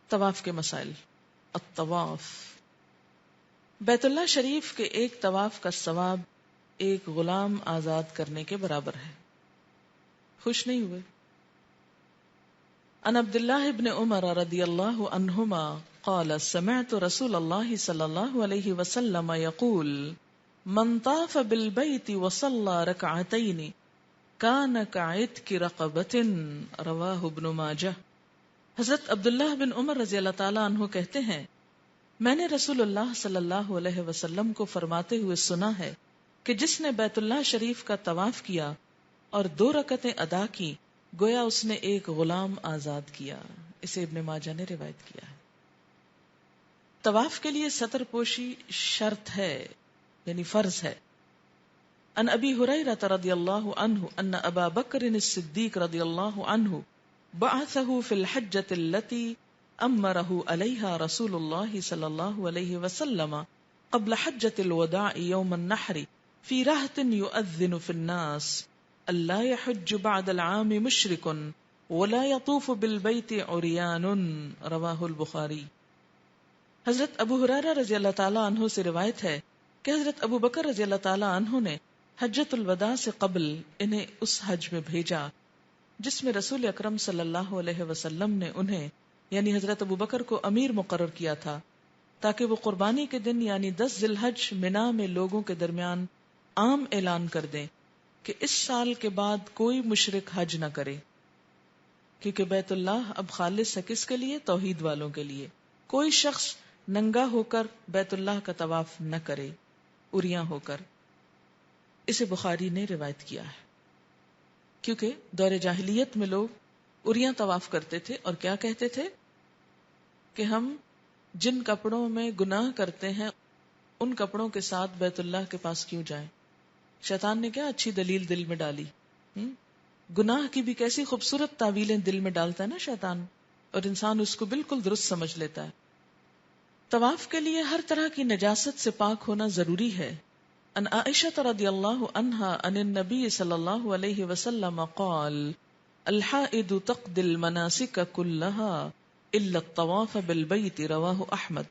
طواف کے مسائل. الطواف، بیت اللہ شریف کے ایک طواف کا ثواب ایک غلام آزاد کرنے کے برابر ہے. خوش نہیں ہوئے؟ عن عبد الله بن عمر رضی اللہ عنہما قال سمعت رسول اللہ صلی اللہ علیہ وسلم يقول من طاف بالبيت وصلى ركعتين كان كعتق رقبة رواہ ابن ماجہ. حضرت عبداللہ بن عمر رضی اللہ تعالی عنہ کہتے ہیں میں نے رسول اللہ صلی اللہ علیہ وسلم کو فرماتے ہوئے سنا ہے کہ جس نے بیت اللہ شریف کا طواف کیا اور 2 رکعتیں ادا کی گویا اس نے ایک غلام آزاد کیا. اسے ابن ماجہ نے روایت کیا ہے. طواف کے لیے ستر پوشی شرط ہے، یعنی فرض ہے. ان ابی ہریرہ رضی اللہ عنہ ان ابا بکر الصدیق رضی اللہ عنہ بعثه فی الحجۃ التي امرہ علیہا رسول اللہ صلی اللہ علیہ وسلم قبل حجۃ الوداع یوم النحر فی رہط یؤذن فی الناس اللہ یحج بعد العام مشرک ولا یطوف بالبیت عریان رواہ البخاری. حضرت ابو ہریرہ رضی اللہ تعالی عنہ سے روایت ہے کہ حضرت ابو بکر رضی اللہ تعالی عنہ نے حجۃ الوداع سے قبل انہیں اس حج میں بھیجا جس میں رسول اکرم صلی اللہ علیہ وسلم نے انہیں یعنی حضرت ابو بکر کو امیر مقرر کیا تھا تاکہ وہ قربانی کے دن یعنی 10 ذی الحج منا میں لوگوں کے درمیان عام اعلان کر دیں کہ اس سال کے بعد کوئی مشرک حج نہ کرے، کیونکہ بیت اللہ اب خالص ہے کس کے لیے؟ توحید والوں کے لیے. کوئی شخص ننگا ہو کر بیت اللہ کا طواف نہ کرے اریاں ہو کر. اسے بخاری نے روایت کیا ہے. کیونکہ دور جاہلیت میں لوگ اریاں طواف کرتے تھے اور کیا کہتے تھے کہ ہم جن کپڑوں میں گناہ کرتے ہیں ان کپڑوں کے ساتھ بیت اللہ کے پاس کیوں جائیں. شیطان نے کیا اچھی دلیل دل میں ڈالی. گناہ کی بھی کیسی خوبصورت تعویلیں دل میں ڈالتا ہے نا شیطان، اور انسان اس کو بالکل درست سمجھ لیتا ہے. طواف کے لیے ہر طرح کی نجاست سے پاک ہونا ضروری ہے. ان عائشہ رضی اللہ عنہا عن النبی صلی اللہ علیہ وسلم قال الحائض تقضی المناسک كلها الا الطواف بالبیت رواہ احمد.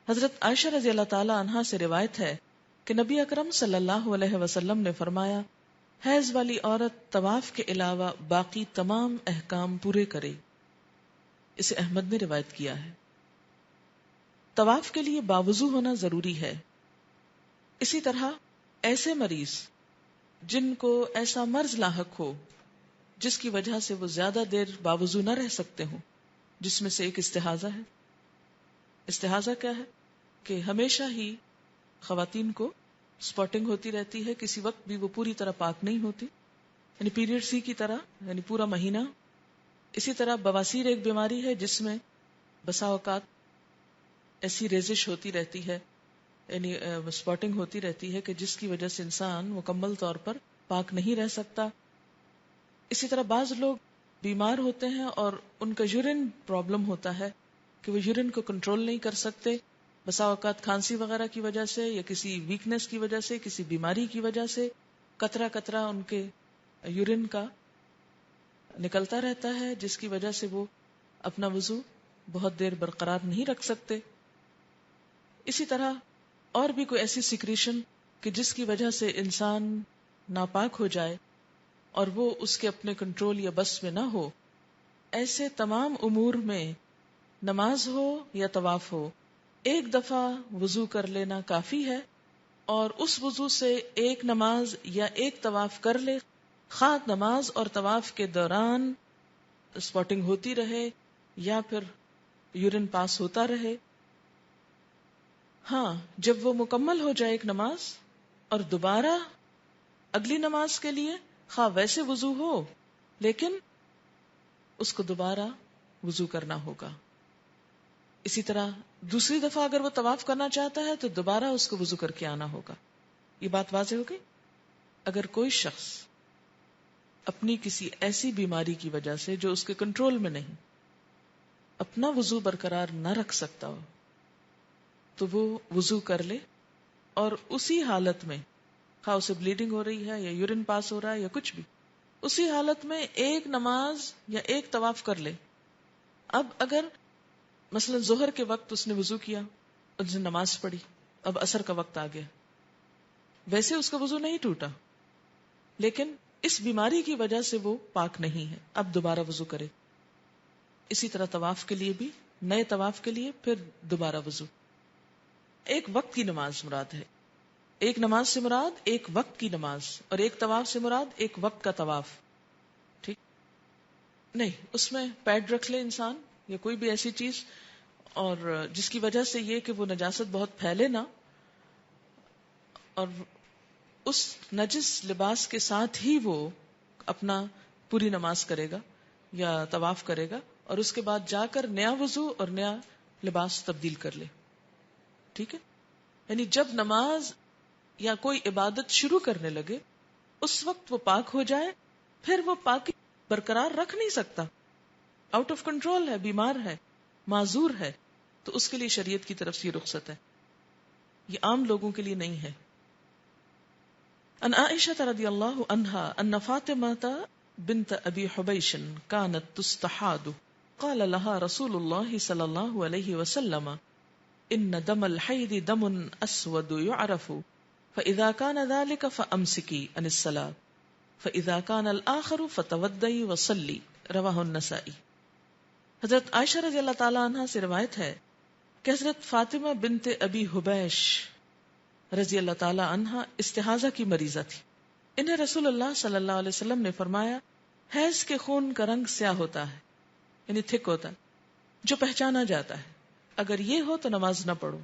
حضرت عائشہ رضی اللہ تعالی عنہا سے روایت ہے کہ نبی اکرم صلی اللہ علیہ وسلم نے فرمایا حیض والی عورت طواف کے علاوہ باقی تمام احکام پورے کرے. اسے احمد نے روایت کیا ہے. طواف کے لیے باوضو ہونا ضروری ہے. اسی طرح ایسے مریض جن کو ایسا مرض لاحق ہو جس کی وجہ سے وہ زیادہ دیر باوضو نہ رہ سکتے ہوں، جس میں سے ایک استحاضہ ہے. استحاضہ کیا ہے کہ ہمیشہ ہی خواتین کو سپاٹنگ ہوتی رہتی ہے، کسی وقت بھی وہ پوری طرح پاک نہیں ہوتی، یعنی پیریڈ سی کی طرح، یعنی پورا مہینہ. اسی طرح بواسیر ایک بیماری ہے جس میں بسا اوقات ایسی ریزش ہوتی رہتی ہے، یعنی سپاٹنگ ہوتی رہتی ہے کہ جس کی وجہ سے انسان مکمل طور پر پاک نہیں رہ سکتا. اسی طرح بعض لوگ بیمار ہوتے ہیں اور ان کا یورین پرابلم ہوتا ہے کہ وہ یورین کو کنٹرول نہیں کر سکتے، بسا اوقات کھانسی وغیرہ کی وجہ سے یا کسی ویکنس کی وجہ سے، کسی بیماری کی وجہ سے قطرہ قطرہ ان کے یورین کا نکلتا رہتا ہے، جس کی وجہ سے وہ اپنا وضو بہت دیر برقرار نہیں رکھ سکتے. اسی طرح اور بھی کوئی ایسی سیکریشن کہ جس کی وجہ سے انسان ناپاک ہو جائے اور وہ اس کے اپنے کنٹرول یا بس میں نہ ہو. ایسے تمام امور میں نماز ہو یا طواف ہو ایک دفعہ وضو کر لینا کافی ہے، اور اس وضو سے ایک نماز یا ایک طواف کر لے، خواہ نماز اور طواف کے دوران سپاٹنگ ہوتی رہے یا پھر یورین پاس ہوتا رہے. ہاں، جب وہ مکمل ہو جائے ایک نماز اور دوبارہ اگلی نماز کے لیے خواہ ویسے وضو ہو لیکن اس کو دوبارہ وضو کرنا ہوگا. اسی طرح دوسری دفعہ اگر وہ طواف کرنا چاہتا ہے تو دوبارہ اس کو وضو کر کے آنا ہوگا. یہ بات واضح ہو گئی. اگر کوئی شخص اپنی کسی ایسی بیماری کی وجہ سے جو اس کے کنٹرول میں نہیں اپنا وضو برقرار نہ رکھ سکتا ہو تو وہ وضو کر لے، اور اسی حالت میں خواہ اسے بلیڈنگ ہو رہی ہے یا یورین پاس ہو رہا ہے یا کچھ بھی، اسی حالت میں ایک نماز یا ایک طواف کر لے. اب اگر مثلا ظہر کے وقت اس نے وضو کیا، اس نے نماز پڑھی، اب عصر کا وقت آ گیا، ویسے اس کا وضو نہیں ٹوٹا، لیکن اس بیماری کی وجہ سے وہ پاک نہیں ہے، اب دوبارہ وضو کرے. اسی طرح طواف کے لیے بھی، نئے طواف کے لیے پھر دوبارہ وضو. ایک وقت کی نماز مراد ہے، ایک نماز سے مراد ایک وقت کی نماز، اور ایک طواف سے مراد ایک وقت کا طواف. ٹھیک نہیں، اس میں پیڈ رکھ لے انسان یا کوئی بھی ایسی چیز، اور جس کی وجہ سے یہ کہ وہ نجاست بہت پھیلے نہ، اور اس نجس لباس کے ساتھ ہی وہ اپنا پوری نماز کرے گا یا طواف کرے گا، اور اس کے بعد جا کر نیا وضو اور نیا لباس تبدیل کر لے. ٹھیک ہے، یعنی جب نماز یا کوئی عبادت شروع کرنے لگے اس وقت وہ پاک ہو جائے، پھر وہ پاکی برقرار رکھ نہیں سکتا، آؤٹ آف کنٹرول ہے، بیمار ہے، معذور ہے، تو اس کے لیے شریعت کی طرف سے یہ رخصت ہے، یہ عام لوگوں کے لیے نہیں ہے. ان عائشہ رضی اللہ عنہا ان فاطمہ بنت ابی حبیش كانت تستحاض قال لها رسول الله صلی اللہ علیہ وسلم ان دم الحیض دم اسود يعرف فاذا كان ذلك فامسكي عن الصلاة فاذا كان الاخر فتودعي وصلي. رواہ النسائی. حضرت عائشہ رضی اللہ تعالی عنہا سے روایت ہے کہ حضرت فاطمہ بنت ابی حبیش رضی اللہ تعالی عنہا استحاضہ کی مریضہ تھی. انہیں رسول اللہ صلی اللہ علیہ وسلم نے فرمایا حیض کے خون کا رنگ سیاہ ہوتا ہے، یعنی تھک ہوتا ہے، جو پہچانا جاتا ہے. اگر یہ ہو تو نماز نہ پڑھو،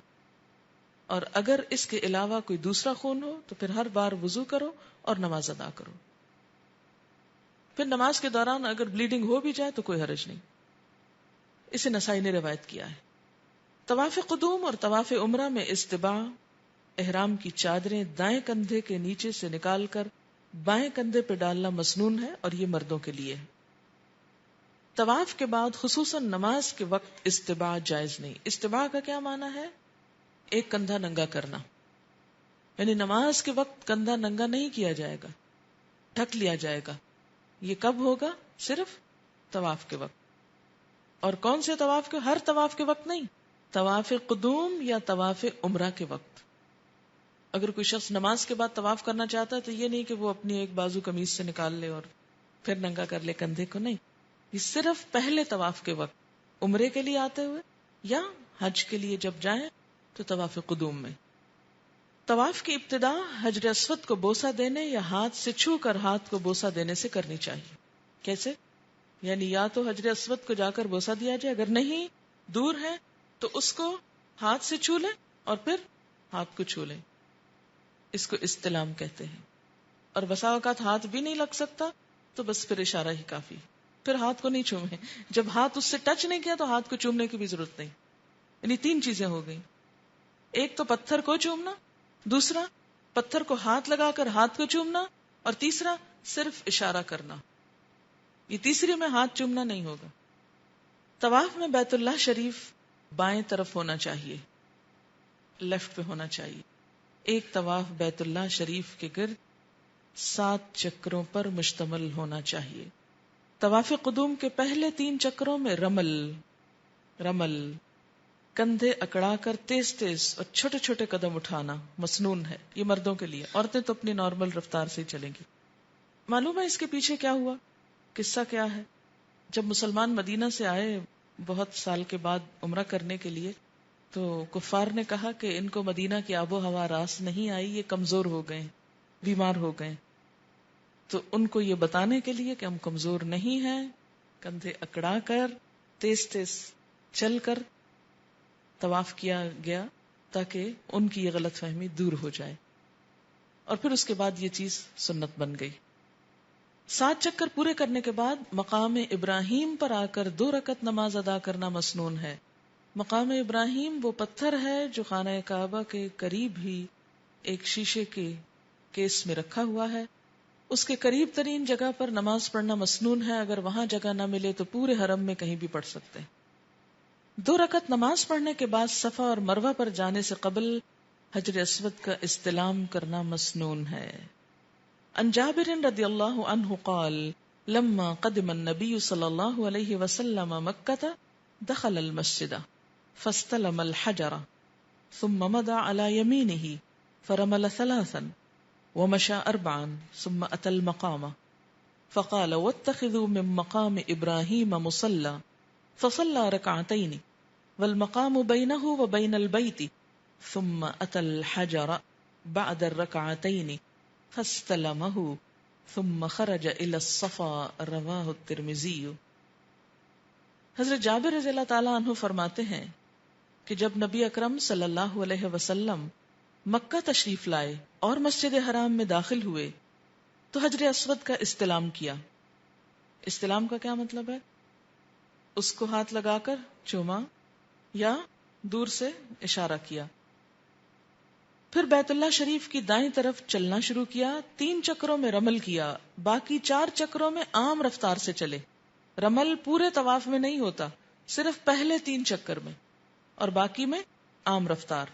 اور اگر اس کے علاوہ کوئی دوسرا خون ہو تو پھر ہر بار وضو کرو اور نماز ادا کرو. پھر نماز کے دوران اگر بلیڈنگ ہو بھی جائے تو کوئی حرج نہیں. اسے نسائی نے روایت کیا ہے. طواف قدوم اور طواف عمرہ میں استباع احرام کی چادریں دائیں کندھے کے نیچے سے نکال کر بائیں کندھے پہ ڈالنا مسنون ہے، اور یہ مردوں کے لیے ہے. طواف کے بعد خصوصاً نماز کے وقت استباع جائز نہیں. استباع کا کیا معنی ہے؟ ایک کندھا ننگا کرنا، یعنی نماز کے وقت کندھا ننگا نہیں کیا جائے گا، ڈھک لیا جائے گا. یہ کب ہوگا؟ صرف طواف کے وقت. اور کون سے طواف کے؟ ہر طواف کے وقت نہیں، طواف قدوم یا طواف عمرہ کے وقت. اگر کوئی شخص نماز کے بعد طواف کرنا چاہتا ہے تو یہ نہیں کہ وہ اپنی ایک بازو قمیض سے نکال لے اور پھر ننگا کر لے کندھے کو، نہیں. یہ صرف پہلے طواف کے وقت، عمرے کے لیے آتے ہوئے یا حج کے لیے جب جائیں تو طواف قدوم میں. طواف کی ابتدا حجر اسود کو بوسہ دینے یا ہاتھ سے چھو کر ہاتھ کو بوسہ دینے سے کرنی چاہیے. کیسے؟ یعنی یا تو حجر اسود کو جا کر بوسہ دیا جائے، اگر نہیں دور ہے تو اس کو ہاتھ سے چھو لیں اور پھر ہاتھ کو چھو لیں. اس کو استلام کہتے ہیں. اور بسا اوقات ہاتھ بھی نہیں لگ سکتا تو بس پھر اشارہ ہی کافی، پھر ہاتھ کو نہیں چومیں. جب ہاتھ اس سے ٹچ نہیں کیا تو ہاتھ کو چومنے کی بھی ضرورت نہیں. یعنی 3 چیزیں ہو گئی. ایک تو پتھر کو چومنا، دوسرا پتھر کو ہاتھ لگا کر ہاتھ کو چومنا، اور تیسرا صرف اشارہ کرنا. یہ تیسری میں ہاتھ چومنا نہیں ہوگا. طواف میں بیت اللہ شریف بائیں طرف ہونا چاہیے، لیفٹ پہ ہونا چاہیے. ایک طواف بیت اللہ شریف کے گرد 7 چکروں پر مشتمل ہونا چاہیے. طواف قدوم کے پہلے 3 چکروں میں رمل کندھے اکڑا کر تیز تیز اور چھوٹے چھوٹے قدم اٹھانا مسنون ہے. یہ مردوں کے لیے، عورتیں تو اپنی نارمل رفتار سے ہی چلیں گی. معلوم ہے اس کے پیچھے کیا ہوا؟ قصہ کیا ہے؟ جب مسلمان مدینہ سے آئے بہت سال کے بعد عمرہ کرنے کے لیے، تو کفار نے کہا کہ ان کو مدینہ کی آب و ہوا راس نہیں آئی، یہ کمزور ہو گئے، بیمار ہو گئے. تو ان کو یہ بتانے کے لیے کہ ہم کمزور نہیں ہیں، کندھے اکڑا کر تیز تیز چل کر طواف کیا گیا تاکہ ان کی یہ غلط فہمی دور ہو جائے. اور پھر اس کے بعد یہ چیز سنت بن گئی. 7 چکر پورے کرنے کے بعد مقام ابراہیم پر آ کر 2 رکعت نماز ادا کرنا مسنون ہے. مقام ابراہیم وہ پتھر ہے جو خانہ کعبہ کے قریب ہی ایک شیشے کے کیس میں رکھا ہوا ہے. اس کے قریب ترین جگہ پر نماز پڑھنا مسنون ہے. اگر وہاں جگہ نہ ملے تو پورے حرم میں کہیں بھی پڑھ سکتے ہیں. 2 رکعت نماز پڑھنے کے بعد صفا اور مروہ پر جانے سے قبل حجر اسود کا استلام کرنا مسنون ہے. عن جابر رضی اللہ عنہ قال لما قدم النبی صلی اللہ علیہ وسلم مکہ دخل المسجد فاستلم الحجر ثم مضى على يمينه فرمل 3 ومشى 4 ثم أتى المقام فقال واتخذوا من مقام إبراهيم مصلى فصلى 2 والمقام بينه وبين البيت ثم أتى الحجر بعد 2 فاستلمه ثم خرج إلى الصفا رواه الترمذي۔ حضرت جابر رضی اللہ تعالیٰ عنہ فرماتے ہیں کہ جب نبی اکرم صلی اللہ علیہ وسلم مکہ تشریف لائے اور مسجد حرام میں داخل ہوئے تو حجر اسود کا استلام کیا۔ استلام کا کیا مطلب ہے؟ اس کو ہاتھ لگا کر چوما یا دور سے اشارہ کیا، پھر بیت اللہ شریف کی دائیں طرف چلنا شروع کیا، 3 چکروں میں رمل کیا، باقی 4 چکروں میں عام رفتار سے چلے۔ رمل پورے طواف میں نہیں ہوتا، صرف پہلے 3 چکر میں، اور باقی میں عام رفتار۔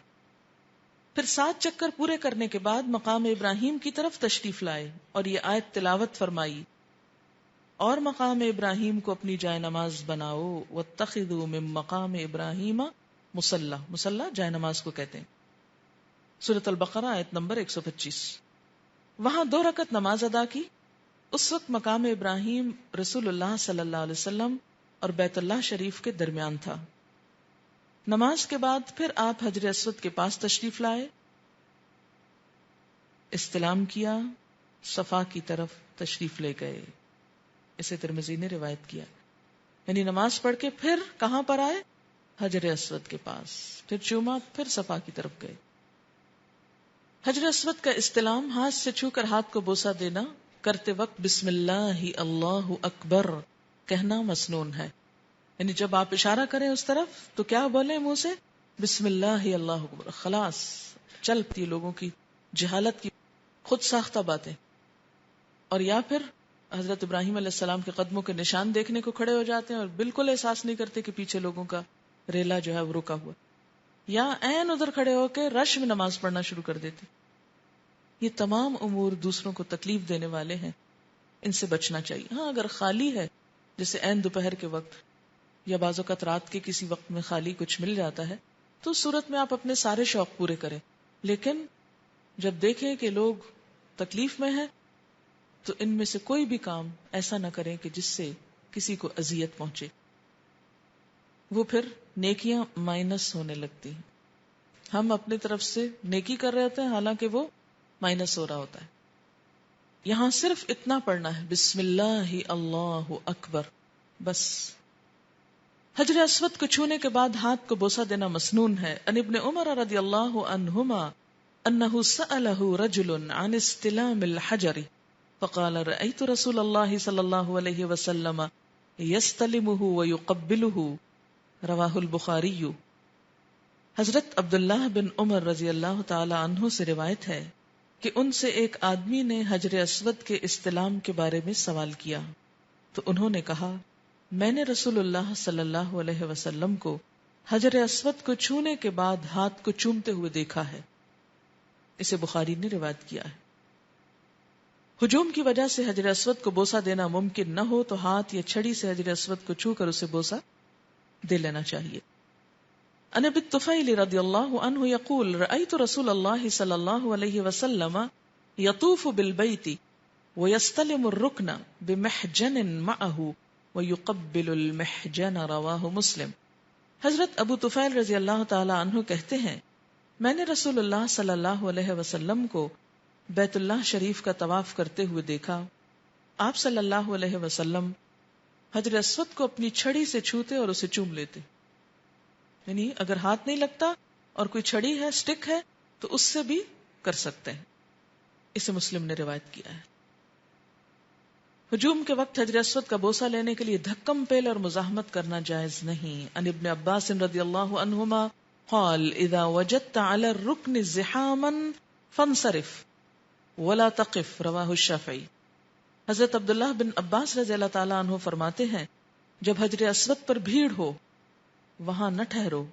پھر 7 چکر پورے کرنے کے بعد مقام ابراہیم کی طرف تشریف لائے اور یہ آیت تلاوت فرمائی، اور مقام ابراہیم کو اپنی جائے نماز بناؤ، واتخذوا من مقام ابراہیم مصلی، مصلی جائے نماز کو کہتے ہیں، سورۃ البقرہ آیت نمبر 125۔ وہاں 2 رکعت نماز ادا کی۔ اس وقت مقام ابراہیم رسول اللہ صلی اللہ علیہ وسلم اور بیت اللہ شریف کے درمیان تھا۔ نماز کے بعد پھر آپ حجر اسود کے پاس تشریف لائے، استلام کیا، صفا کی طرف تشریف لے گئے۔ اسے ترمذی نے روایت کیا، یعنی نماز پڑھ کے پھر کہاں پر آئے؟ حجر اسود کے پاس، پھر چوما، پھر صفا کی طرف گئے۔ حجر اسود کا استلام ہاتھ سے چھو کر ہاتھ کو بوسہ دینا، کرتے وقت بسم اللہ اللہ اکبر کہنا مسنون ہے، یعنی جب آپ اشارہ کریں اس طرف تو کیا بولیں منہ سے؟ بسم اللہ اللہ اکبر۔ خلاص چلتی لوگوں کی جہالت کی خود ساختہ باتیں، اور یا پھر حضرت ابراہیم علیہ السلام کے قدموں کے نشان دیکھنے کو کھڑے ہو جاتے ہیں اور بالکل احساس نہیں کرتے کہ پیچھے لوگوں کا ریلا جو ہے وہ رکا ہوا، یا عین ادھر کھڑے ہو کے رش میں نماز پڑھنا شروع کر دیتے۔ یہ تمام امور دوسروں کو تکلیف دینے والے ہیں، ان سے بچنا چاہیے۔ ہاں اگر خالی ہے، جیسے عین دوپہر کے وقت یا بعض اوقات رات کے کسی وقت میں خالی کچھ مل جاتا ہے، تو اس صورت میں آپ اپنے سارے شوق پورے کریں، لیکن جب دیکھیں کہ لوگ تکلیف میں ہیں تو ان میں سے کوئی بھی کام ایسا نہ کریں کہ جس سے کسی کو اذیت پہنچے، وہ پھر نیکیاں مائنس ہونے لگتی ہیں۔ ہم اپنی طرف سے نیکی کر رہے ہوتے ہیں، حالانکہ وہ مائنس ہو رہا ہوتا ہے۔ یہاں صرف اتنا پڑھنا ہے، بسم اللہ اللہ اکبر، بس۔ حجر اسود کو چھونے کے بعد ہاتھ کو بوسہ دینا مسنون ہے۔ ان ابن عمر رضی اللہ عنہما انہ سألہ رجل عن استلام الحجر فقال رأيت رسول اللہ صلی اللہ علیہ وسلم یستلمہ ویقبلہ، رواہ البخاری۔ حضرت عبداللہ بن عمر رضی اللہ تعالی عنہ سے روایت ہے کہ ان سے ایک آدمی نے حجر اسود کے استلام کے بارے میں سوال کیا تو انہوں نے کہا، میں نے رسول اللہ صلی اللہ علیہ وسلم کو حجر اسود کو چھونے کے بعد ہاتھ کو چومتے ہوئے دیکھا ہے۔ اسے بخاری نے روایت کیا ہے۔ ہجوم کی وجہ سے حجر اسود کو بوسہ دینا ممکن نہ ہو تو ہاتھ یا چھڑی سے حجر اسود کو چھو کر اسے بوسہ دے لینا چاہیے۔ ان ابی الطفیل رضی اللہ عنہ یقول رأیت رسول اللہ صلی اللہ علیہ وسلم یطوف بالبیت ویستلم الرکن بمحجن معه ویقبل المحجن، رواہ مسلم۔ حضرت ابو طفیل رضی اللہ تعالی عنہ کہتے ہیں، میں نے رسول اللہ صلی اللہ علیہ وسلم کو بیت اللہ شریف کا طواف کرتے ہوئے دیکھا۔ آپ صلی اللہ علیہ وسلم حجر اسود کو اپنی چھڑی سے چھوتے اور اسے چوم لیتے، یعنی اگر ہاتھ نہیں لگتا اور کوئی چھڑی ہے، سٹک ہے، تو اس سے بھی کر سکتے ہیں۔ اسے مسلم نے روایت کیا ہے۔ ہجوم کے وقت حجر اسود کا بوسہ لینے کے لیے دھکم پیل اور مزاحمت کرنا جائز نہیں۔ ان ابن عباس رضی اللہ عنہما قال اذا وجدت على الركن زحاما فانصرف ولا تقف، رواہ الشافعی۔ حضرت عبداللہ بن عباس رضی اللہ تعالیٰ عنہ فرماتے ہیں، جب حجر اسود پر بھیڑ ہو وہاں نہ ٹھہرو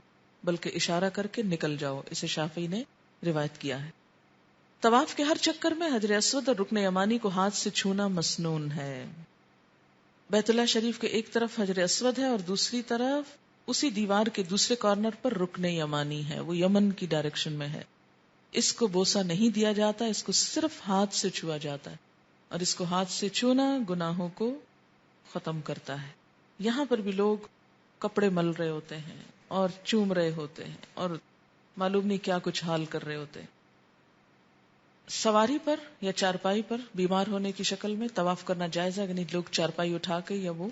بلکہ اشارہ کر کے نکل جاؤ، اسے شافعی نے روایت کیا ہے۔ طواف کے ہر چکر میں حجر اسود اور رکن یمانی کو ہاتھ سے چھونا مسنون ہے۔ بیت اللہ شریف کے ایک طرف حجر اسود ہے اور دوسری طرف اسی دیوار کے دوسرے کارنر پر رکن یمانی ہے، وہ یمن کی ڈائریکشن میں ہے. اس کو بوسہ نہیں دیا جاتا، اس کو صرف ہاتھ سے چھوا جاتا ہے، اور اس کو ہاتھ سے چھونا گناہوں کو ختم کرتا ہے. یہاں پر بھی لوگ کپڑے مل رہے ہوتے ہیں اور چوم رہے ہوتے ہیں اور معلوم نہیں کیا کچھ حال کر رہے ہوتے ہیں. سواری پر یا چارپائی پر بیمار ہونے کی شکل میں طواف کرنا جائز ہے، یعنی لوگ چارپائی اٹھا کے یا وہ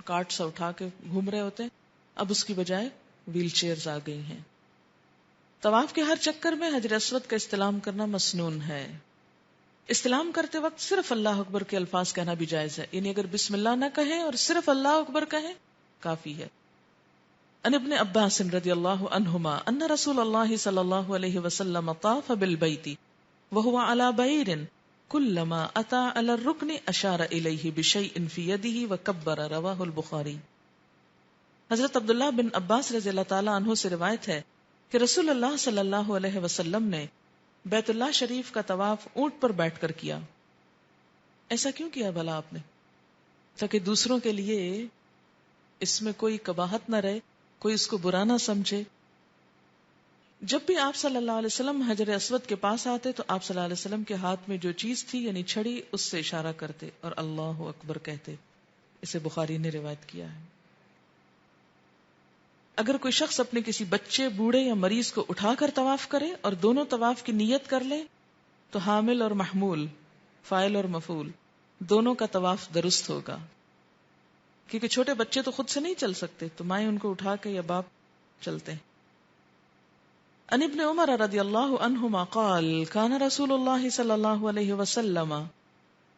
کارٹ سا اٹھا کے گھوم رہے ہوتے ہیں. اب اس کی بجائے ویل چیئرز آ گئی ہیں. طواف کے ہر چکر میں حجر اسود کا استلام کرنا مسنون ہے. استلام کرتے وقت صرف اللہ اکبر کے الفاظ کہنا بھی جائز ہے، یعنی اگر بسم اللہ نہ کہیں اور صرف اللہ اکبر کہیں کافی ہے. عن ابن عباس رضی اللہ عنہما ان رسول اللہ صلی اللہ علیہ وسلم طاف بالبیت وهو على بعیر كلما اتى على الركن اشار الیہ بشیء فی یده وکبر. رواہ البخاری. حضرت عبداللہ بن عباس رضی اللہ تعالی عنہ سے روایت ہے کہ رسول اللہ صلی اللہ علیہ وسلم نے بیت اللہ شریف کا طواف اونٹ پر بیٹھ کر کیا. ایسا کیوں کیا بھلا آپ نے؟ تاکہ دوسروں کے لیے اس میں کوئی قباحت نہ رہے، کوئی اس کو برا نہ سمجھے. جب بھی آپ صلی اللہ علیہ وسلم حجر اسود کے پاس آتے تو آپ صلی اللہ علیہ وسلم کے ہاتھ میں جو چیز تھی یعنی چھڑی، اس سے اشارہ کرتے اور اللہ اکبر کہتے. اسے بخاری نے روایت کیا ہے. اگر کوئی شخص اپنے کسی بچے، بوڑھے یا مریض کو اٹھا کر طواف کرے اور دونوں طواف کی نیت کر لے تو حامل اور محمول، فاعل اور مفعول دونوں کا طواف درست ہوگا، کیونکہ چھوٹے بچے تو خود سے نہیں چل سکتے تو مائیں ان کو اٹھا کے یا باپ چلتے ہیں. عن ابن عمر رضی اللہ عنہما قال کان رسول اللہ صلی اللہ علیہ وسلم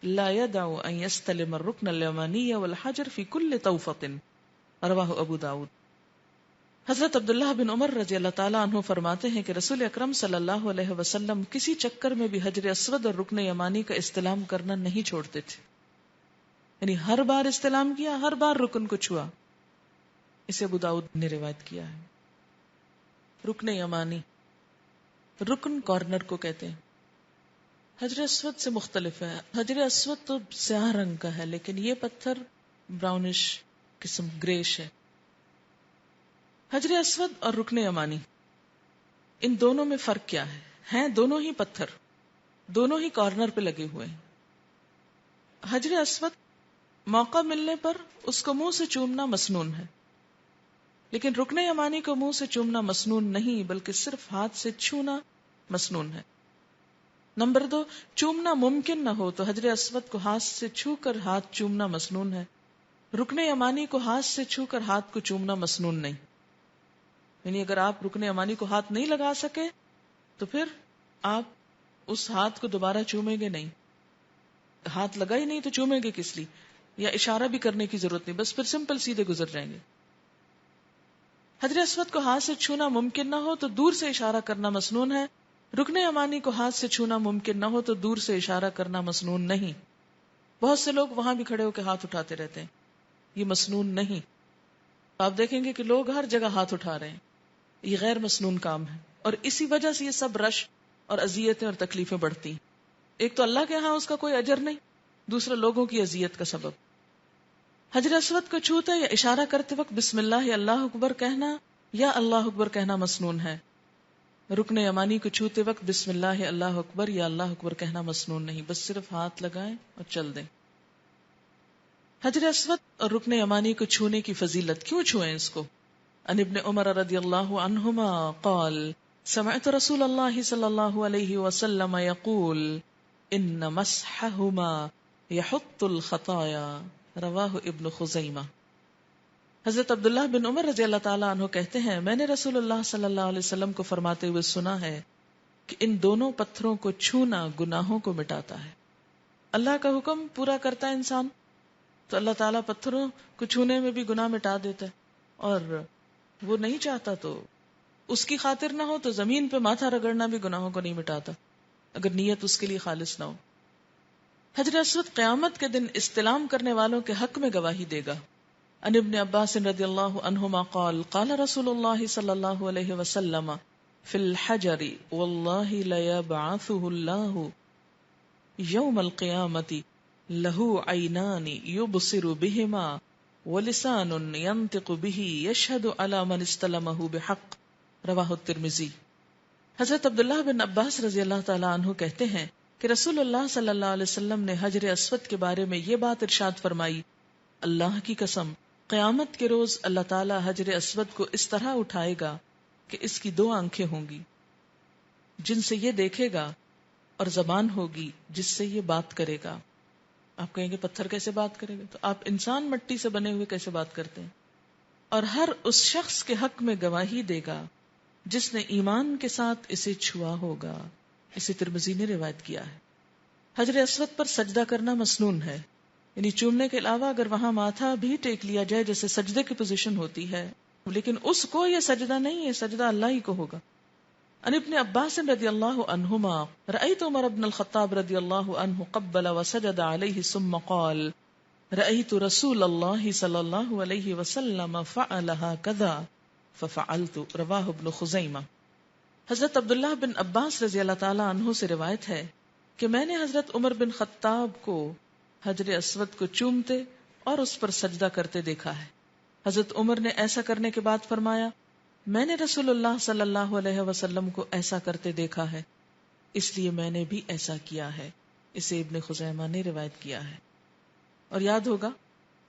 لا يدع ان يستلم الركن اليماني والحجر في كل طوفة. رواہ ابو داود. حضرت عبداللہ بن عمر رضی اللہ تعالیٰ عنہ فرماتے ہیں کہ رسول اکرم صلی اللہ علیہ وسلم کسی چکر میں بھی حجر اسود اور رکن یمانی کا استلام کرنا نہیں چھوڑتے تھے، یعنی ہر بار استلام کیا، ہر بار رکن کو چھوا. اسے ابو داؤد نے روایت کیا ہے. رکن یمانی، رکن کارنر کو کہتے ہیں. حجر اسود سے مختلف ہے. حجر اسود تو سیاہ رنگ کا ہے لیکن یہ پتھر براؤنش قسم، گریش ہے. حجر اسود اور رکن یمانی، ان دونوں میں فرق کیا ہے؟ ہیں دونوں ہی پتھر، دونوں ہی کارنر پہ لگے ہوئے ہیں. حجر اسود موقع ملنے پر اس کو منہ سے چومنا مسنون ہے، لیکن رکن یمانی کو منہ سے چومنا مسنون نہیں بلکہ صرف ہاتھ سے چھونا مسنون ہے. نمبر 2، چومنا ممکن نہ ہو تو حجر اسود کو ہاتھ سے چھو کر ہاتھ چومنا مسنون ہے. رکن یمانی کو ہاتھ سے چھو کر ہاتھ کو چومنا مسنون نہیں. یعنی اگر آپ رکن یمانی کو ہاتھ نہیں لگا سکے تو پھر آپ اس ہاتھ کو دوبارہ چومیں گے نہیں. ہاتھ لگا ہی نہیں تو چومیں گے کس لیے؟ یا اشارہ بھی کرنے کی ضرورت نہیں، بس پھر سمپل سیدھے گزر جائیں گے. حجر اسود کو ہاتھ سے چھونا ممکن نہ ہو تو دور سے اشارہ کرنا مسنون ہے. رکن یمانی کو ہاتھ سے چھونا ممکن نہ ہو تو دور سے اشارہ کرنا مسنون نہیں. بہت سے لوگ وہاں بھی کھڑے ہو کے ہاتھ اٹھاتے رہتے ہیں، یہ مسنون نہیں. آپ دیکھیں گے کہ لوگ ہر جگہ ہاتھ اٹھا رہے ہیں، یہ غیر مسنون کام ہے، اور اسی وجہ سے یہ سب رش اور اذیتیں اور تکلیفیں بڑھتی. ایک تو اللہ کے ہاں اس کا کوئی اجر نہیں، دوسرا لوگوں کی اذیت کا سبب. حجر اسود کو چھوتے یا اشارہ کرتے وقت بسم اللہ یا اللہ اکبر کہنا یا اللہ اکبر کہنا مسنون ہے. رکن یمانی کو چھوتے وقت بسم اللہ اللہ اکبر یا اللہ اکبر کہنا مسنون نہیں، بس صرف ہاتھ لگائیں اور چل دیں. حجر اسود اور رکن یمانی کو چھونے کی فضیلت، کیوں چھوئیں اس کو؟ عن ابن عمر رضی اللہ عنہما قال سمعت رسول اللہ صلی اللہ علیہ وسلم یقول ان مسحهما يحط الخطایا. رواہ ابن خزیمہ. حضرت عبداللہ بن عمر رضی اللہ تعالیٰ عنہ کہتے ہیں میں نے رسول اللہ صلی اللہ علیہ وسلم کو فرماتے ہوئے سنا ہے کہ ان دونوں پتھروں کو چھونا گناہوں کو مٹاتا ہے. اللہ کا حکم پورا کرتا ہے انسان تو اللہ تعالیٰ پتھروں کو چھونے میں بھی گناہ مٹا دیتا ہے، اور وہ نہیں چاہتا تو اس کی خاطر نہ ہو تو زمین پہ ماتھا رگڑنا بھی گناہوں کو نہیں مٹاتا اگر نیت اس کے لیے خالص نہ ہو. حجر اسود قیامت کے دن استلام کرنے والوں کے حق میں گواہی دے گا. عن ابن عباس رضی اللہ عنہما قال قال رسول اللہ صلی اللہ علیہ وسلم فی الحجر واللہ لیبعثه اللہ یوم القیامت لہ عینان یبصر بہما وَلِسَانٌ يَنطِقُ بِهِ يَشْهَدُ عَلَى مَنِ اسْتَلَمَهُ بِحَقٍّ رواہ الترمذی۔ حضرت عبداللہ بن عباس رضی اللہ تعالیٰ عنہ کہتے ہیں کہ رسول اللہ صلی اللہ علیہ وسلم نے حجر اسود کے بارے میں یہ بات ارشاد فرمائی، اللہ کی قسم قیامت کے روز اللہ تعالیٰ حجر اسود کو اس طرح اٹھائے گا کہ اس کی 2 آنکھیں ہوں گی جن سے یہ دیکھے گا، اور زبان ہوگی جس سے یہ بات کرے گا۔ آپ کہیں گے پتھر کیسے بات کرے گا؟ تو آپ انسان مٹی سے بنے ہوئے کیسے بات کرتے ہیں؟ اور ہر اس شخص کے حق میں گواہی دے گا جس نے ایمان کے ساتھ اسے چھوا ہوگا۔ اسے ترمذی نے روایت کیا ہے۔ حجر اسود پر سجدہ کرنا مسنون ہے، یعنی چومنے کے علاوہ اگر وہاں ماتھا بھی ٹیک لیا جائے جیسے سجدے کی پوزیشن ہوتی ہے، لیکن اس کو یہ سجدہ نہیں ہے، سجدہ اللہ ہی کو ہوگا۔ عن ابن عباس رضی اللہ عنہما رأیت عمر بن الخطاب رضی اللہ عنہ قبل وسجد علیہ ثم قال رأیت رسول اللہ صلی اللہ علیہ وسلم فعلها كذا ففعلت رواہ ابن خزیمہ۔ حضرت عبداللہ بن عباس رضی اللہ تعالی عنہ سے روایت ہے کہ میں نے حضرت عمر بن خطاب کو حجر اسود کو چومتے اور اس پر سجدہ کرتے دیکھا ہے۔ حضرت عمر نے ایسا کرنے کے بعد فرمایا، میں نے رسول اللہ صلی اللہ علیہ وسلم کو ایسا کرتے دیکھا ہے، اس لیے میں نے بھی ایسا کیا ہے۔ اسے ابن خزیمہ نے روایت کیا ہے۔ اور یاد ہوگا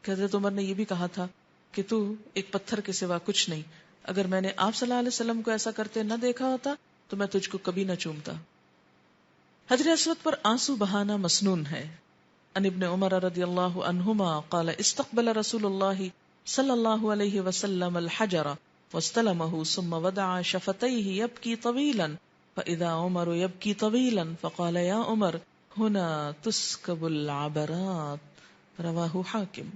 کہ حضرت عمر نے یہ بھی کہا تھا کہ تو ایک پتھر کے سوا کچھ نہیں، اگر میں نے آپ صلی اللہ علیہ وسلم کو ایسا کرتے نہ دیکھا ہوتا تو میں تجھ کو کبھی نہ چومتا۔ حجر اسود پر آنسو بہانا مسنون ہے۔ عن ابن عمر رضی اللہ عنہما قال استقبل رسول اللہ صلی اللہ علیہ وسلم الحجر واستلمه ثم وضع شفتيه يبكي طويلا فإذا عمر يبكي طويلا فقال يا عمر هنا تسكب العبرات رواہ حاکم۔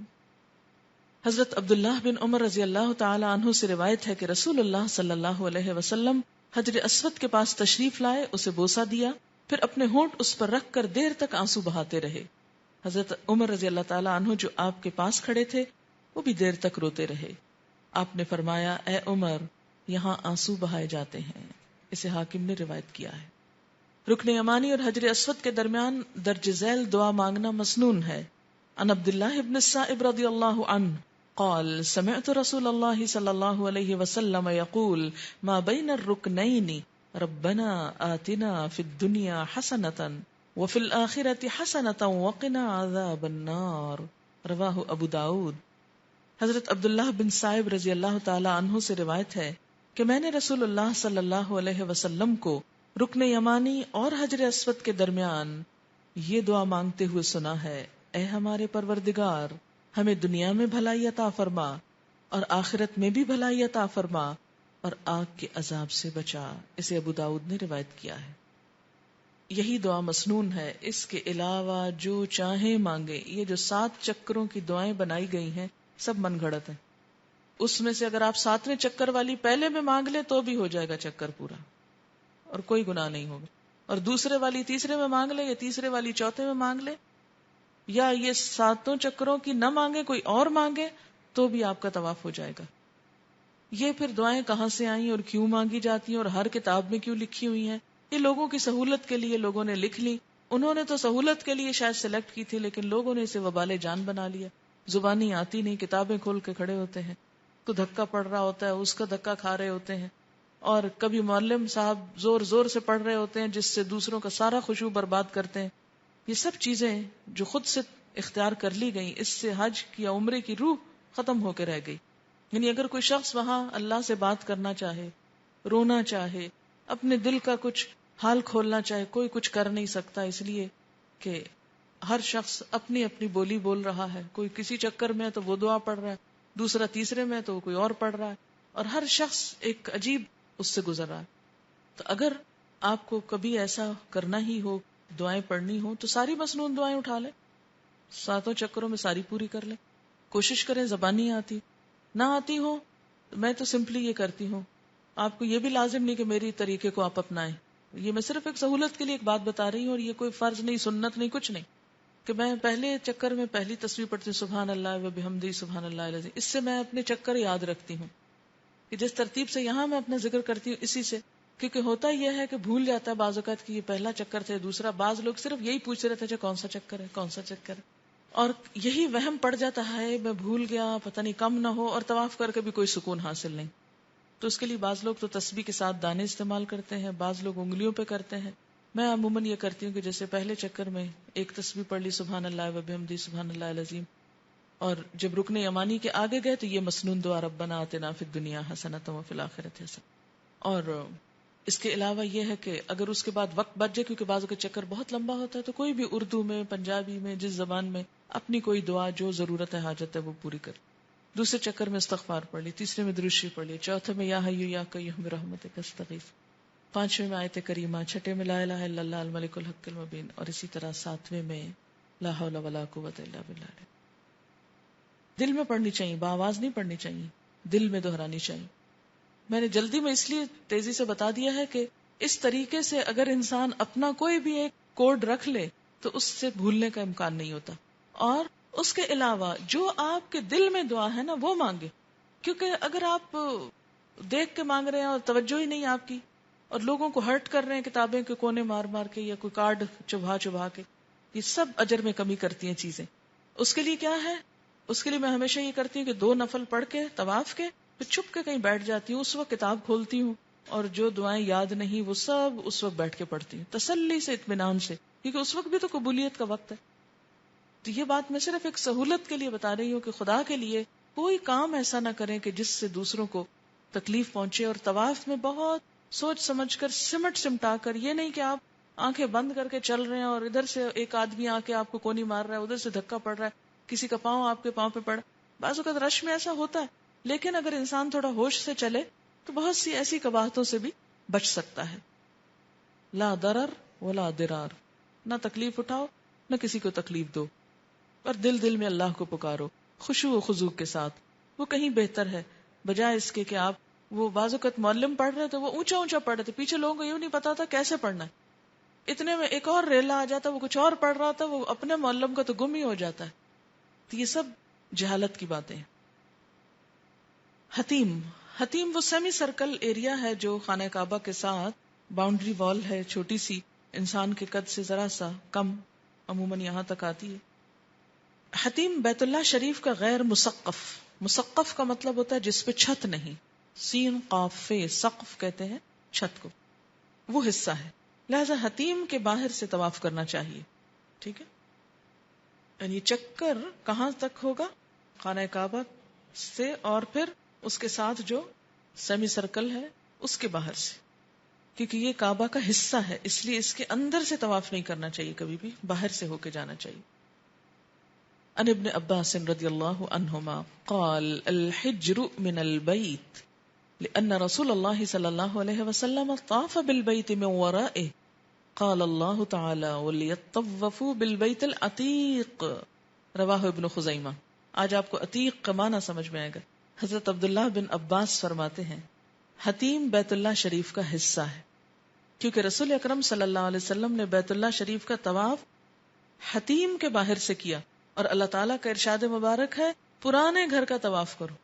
حضرت عبداللہ بن عمر رضی اللہ تعالی عنہ سے روایت ہے کہ رسول اللہ صلی اللہ علیہ وسلم حجر اسود کے پاس تشریف لائے، اسے بوسہ دیا، پھر اپنے ہونٹ اس پر رکھ کر دیر تک آنسو بہاتے رہے۔ حضرت عمر رضی اللہ تعالی عنہ جو آپ کے پاس کھڑے تھے وہ بھی دیر تک روتے رہے۔ آپ نے فرمایا، اے عمر، یہاں آنسو بہائے جاتے ہیں۔ اسے حاکم نے روایت کیا ہے۔ رکن یمانی اور حجر اسود کے درمیان درج ذیل دعا مانگنا مسنون ہے۔ عن عبداللہ ابن السائب رضی اللہ عنہ قال سمعت رسول اللہ صلی اللہ علیہ وسلم یقول ما بین الرکنین ربنا آتنا فی الدنیا حسنتا وفی الآخرة حسنتا وقنا عذاب النار رواہ ابو داود۔ حضرت عبداللہ بن سائب رضی اللہ تعالی عنہ سے روایت ہے کہ میں نے رسول اللہ صلی اللہ علیہ وسلم کو رکن یمانی اور حجر اسود کے درمیان یہ دعا مانگتے ہوئے سنا ہے، اے ہمارے پروردگار، ہمیں دنیا میں بھلائی عطا فرما اور آخرت میں بھی بھلائی عطا فرما اور آگ کے عذاب سے بچا۔ اسے ابو داؤد نے روایت کیا ہے۔ یہی دعا مسنون ہے، اس کے علاوہ جو چاہیں مانگے۔ یہ جو 7 چکروں کی دعائیں بنائی گئی ہیں سب من گھڑت ہیں۔ اس میں سے اگر آپ 7ویں چکر والی پہلے میں مانگ لے تو بھی ہو جائے گا چکر پورا اور کوئی گناہ نہیں ہوگا، اور دوسرے والی تیسرے میں مانگ لے یا تیسرے والی چوتھے میں مانگ لے، یا یہ 7 چکروں کی نہ مانگے کوئی اور مانگے تو بھی آپ کا طواف ہو جائے گا۔ یہ پھر دعائیں کہاں سے آئیں اور کیوں مانگی جاتی ہیں اور ہر کتاب میں کیوں لکھی ہوئی ہیں؟ یہ لوگوں کی سہولت کے لیے لوگوں نے لکھ لی۔ انہوں نے تو سہولت کے لیے شاید سلیکٹ کی تھی، لیکن لوگوں نے اسے وبال جان بنا لیا۔ زبانی آتی نہیں، کتابیں کھول کے کھڑے ہوتے ہیں، تو دھکا پڑ رہا ہوتا ہے، اس کا دھکا کھا رہے ہوتے ہیں، اور کبھی معلم صاحب زور زور سے پڑھ رہے ہوتے ہیں جس سے دوسروں کا سارا خشوع برباد کرتے ہیں۔ یہ سب چیزیں جو خود سے اختیار کر لی گئیں، اس سے حج یا عمرے کی روح ختم ہو کے رہ گئی۔ یعنی اگر کوئی شخص وہاں اللہ سے بات کرنا چاہے، رونا چاہے، اپنے دل کا کچھ حال کھولنا چاہے، کوئی کچھ کر نہیں سکتا، اس لیے کہ ہر شخص اپنی اپنی بولی بول رہا ہے۔ کوئی کسی چکر میں تو وہ دعا پڑھ رہا ہے، دوسرا تیسرے میں تو کوئی اور پڑھ رہا ہے، اور ہر شخص ایک عجیب اس سے گزر رہا ہے۔ تو اگر آپ کو کبھی ایسا کرنا ہی ہو، دعائیں پڑھنی ہو، تو ساری مسنون دعائیں اٹھا لیں، 7 چکروں میں ساری پوری کر لیں۔ کوشش کریں زبانی آتی نہ آتی ہو، میں تو سمپلی یہ کرتی ہوں۔ آپ کو یہ بھی لازم نہیں کہ میری طریقے کو آپ اپنائیں، یہ میں صرف ایک سہولت کے لیے ایک بات بتا رہی ہوں، اور یہ کوئی فرض نہیں، سنت نہیں، کچھ نہیں کہ میں پہلے چکر میں پہلی تسبیح پڑھتی ہوں سبحان اللہ و بحمدہ سبحان اللہ العظیم۔ اس سے میں اپنے چکر یاد رکھتی ہوں کہ جس ترتیب سے یہاں میں اپنا ذکر کرتی ہوں اسی سے، کیونکہ ہوتا یہ ہے کہ بھول جاتا ہے بعض اوقات کہ یہ پہلا چکر تھا، دوسرا۔ بعض لوگ صرف یہی پوچھتے رہتے ہیں کون سا چکر ہے، کون سا چکر ہے، اور یہی وہم پڑ جاتا ہے میں بھول گیا پتہ نہیں کم نہ ہو، اور طواف کر کے بھی کوئی سکون حاصل نہیں. تو اس کے لیے بعض لوگ تو تسبیح کے ساتھ دانے استعمال کرتے ہیں، بعض لوگ انگلیوں پہ کرتے ہیں. میں عموماً یہ کرتی ہوں کہ جیسے پہلے چکر میں ایک تسبیح پڑھ لی سبحان اللہ و بحمدہ سبحان اللہ العظیم، اور جب رکن یمانی کے آگے گئے تو یہ مسنون دعا ربنا آتنا فی الدنیا حسنۃ وفی الآخرۃ حسنۃ. اور اس کے علاوہ یہ ہے کہ اگر اس کے بعد وقت بچ جائے، کیونکہ بعض کا چکر بہت لمبا ہوتا ہے، تو کوئی بھی اردو میں، پنجابی میں، جس زبان میں اپنی کوئی دعا جو ضرورت ہے، حاجت ہے، وہ پوری کر. دوسرے چکر میں استغفار پڑھ لی، تیسرے میں درود شریف پڑھ لی، چوتھے میں یا حی یا قیوم برحمتک استغیث، پانچویں میں آیت کریمہ، چھٹے میں لا الہ الا اللہ الملک الحق المبین، اور اسی طرح ساتویں میں لا حول ولا قوت الا باللہ. دل میں پڑھنی چاہیے، بآواز نہیں پڑھنی چاہیے، دل میں دہرانی چاہیے. میں نے جلدی میں اس لیے تیزی سے بتا دیا ہے کہ اس طریقے سے اگر انسان اپنا کوئی بھی ایک کوڈ رکھ لے تو اس سے بھولنے کا امکان نہیں ہوتا. اور اس کے علاوہ جو آپ کے دل میں دعا ہے نا وہ مانگے، کیونکہ اگر آپ دیکھ کے مانگ رہے ہیں اور توجہ ہی نہیں آپ کی، اور لوگوں کو ہرٹ کر رہے ہیں کتابیں کے کونے مار مار کے یا کوئی کارڈ چبھا چبھا کے، یہ سب اجر میں کمی کرتی ہیں چیزیں. اس کے لیے کیا ہے، اس کے لیے میں ہمیشہ یہ کرتی ہوں کہ 2 نفل پڑھ کے طواف کے پھر چھپ کے کہیں بیٹھ جاتی ہوں، اس وقت کتاب کھولتی ہوں اور جو دعائیں یاد نہیں وہ سب اس وقت بیٹھ کے پڑھتی ہوں تسلی سے، اطمینان سے، کیونکہ اس وقت بھی تو قبولیت کا وقت ہے. تو یہ بات میں صرف ایک سہولت کے لیے بتا رہی ہوں کہ خدا کے لیے کوئی کام ایسا نہ کریں کہ جس سے دوسروں کو تکلیف پہنچے. اور طواف میں بہت سوچ سمجھ کر، سمٹا کر، یہ نہیں کہ آپ آنکھیں بند کر کے چل رہے ہیں اور ادھر سے ایک آدمی آ کے آپ کو کونی مار رہا ہے، ادھر سے دھکا پڑ رہا ہے، کسی کا پاؤں آپ کے پاؤں پہ پڑا. بعض اوقات رش میں ایسا ہوتا ہے، لیکن اگر انسان تھوڑا ہوش سے چلے تو بہت سی ایسی قباحتوں سے بھی بچ سکتا ہے. لا ضرر ولا ضرار، نہ تکلیف اٹھاؤ نہ کسی کو تکلیف دو، اور دل میں اللہ کو پکارو خشوع و خضوع کے ساتھ. وہ کہیں بہتر ہے بجائے اس کے کہ آپ وہ بعض اوقات معلم پڑھ رہے تھے، وہ اونچا اونچا پڑھ رہے تھے، پیچھے لوگوں کو یوں نہیں پتا تھا کیسے پڑھنا ہے. اتنے میں ایک اور ریلا آ جاتا، وہ کچھ اور پڑھ رہا تھا، وہ اپنے معلم کا تو گم ہی ہو جاتا ہے. تو یہ سب جہالت کی باتیں. حتیم وہ سیمی سرکل ایریا ہے جو خانہ کعبہ کے ساتھ باؤنڈری وال ہے، چھوٹی سی، انسان کے قد سے ذرا سا کم، عموماً یہاں تک آتی ہے. حتیم بیت اللہ شریف کا غیر مسقف کا مطلب ہوتا ہے جس پہ چھت نہیں، سین قاف فے، سقف کہتے ہیں چھت کو، وہ حصہ ہے. لہذا حتیم کے باہر سے طواف کرنا چاہیے. ٹھیک ہے، یعنی چکر کہاں تک ہوگا؟ خانہ کعبہ سے، اور پھر اس کے ساتھ جو سیمی سرکل ہے اس کے باہر سے، کیونکہ یہ کعبہ کا حصہ ہے، اس لیے اس کے اندر سے طواف نہیں کرنا چاہیے، کبھی بھی باہر سے ہو کے جانا چاہیے. عن ابن عباس رضی اللہ عنہما قال الحجر من البیت لأن رسول اللہ صلی اللہ علیہ وسلم طاف بالبیت من ورائه قال اللہ تعالی وَلْيَطَّوَّفُوا بِالْبَيْتِ الْعَتِيقِ رواہ ابن خزیمہ. آج آپ کو عتیق کا معنی سمجھ میں آئے گا. حضرت عبداللہ بن عباس فرماتے ہیں حتیم بیت اللہ شریف کا حصہ ہے، کیونکہ رسول اکرم صلی اللہ علیہ وسلم نے بیت اللہ شریف کا طواف حتیم کے باہر سے کیا، اور اللہ تعالیٰ کا ارشاد مبارک ہے پرانے گھر کا طواف کرو،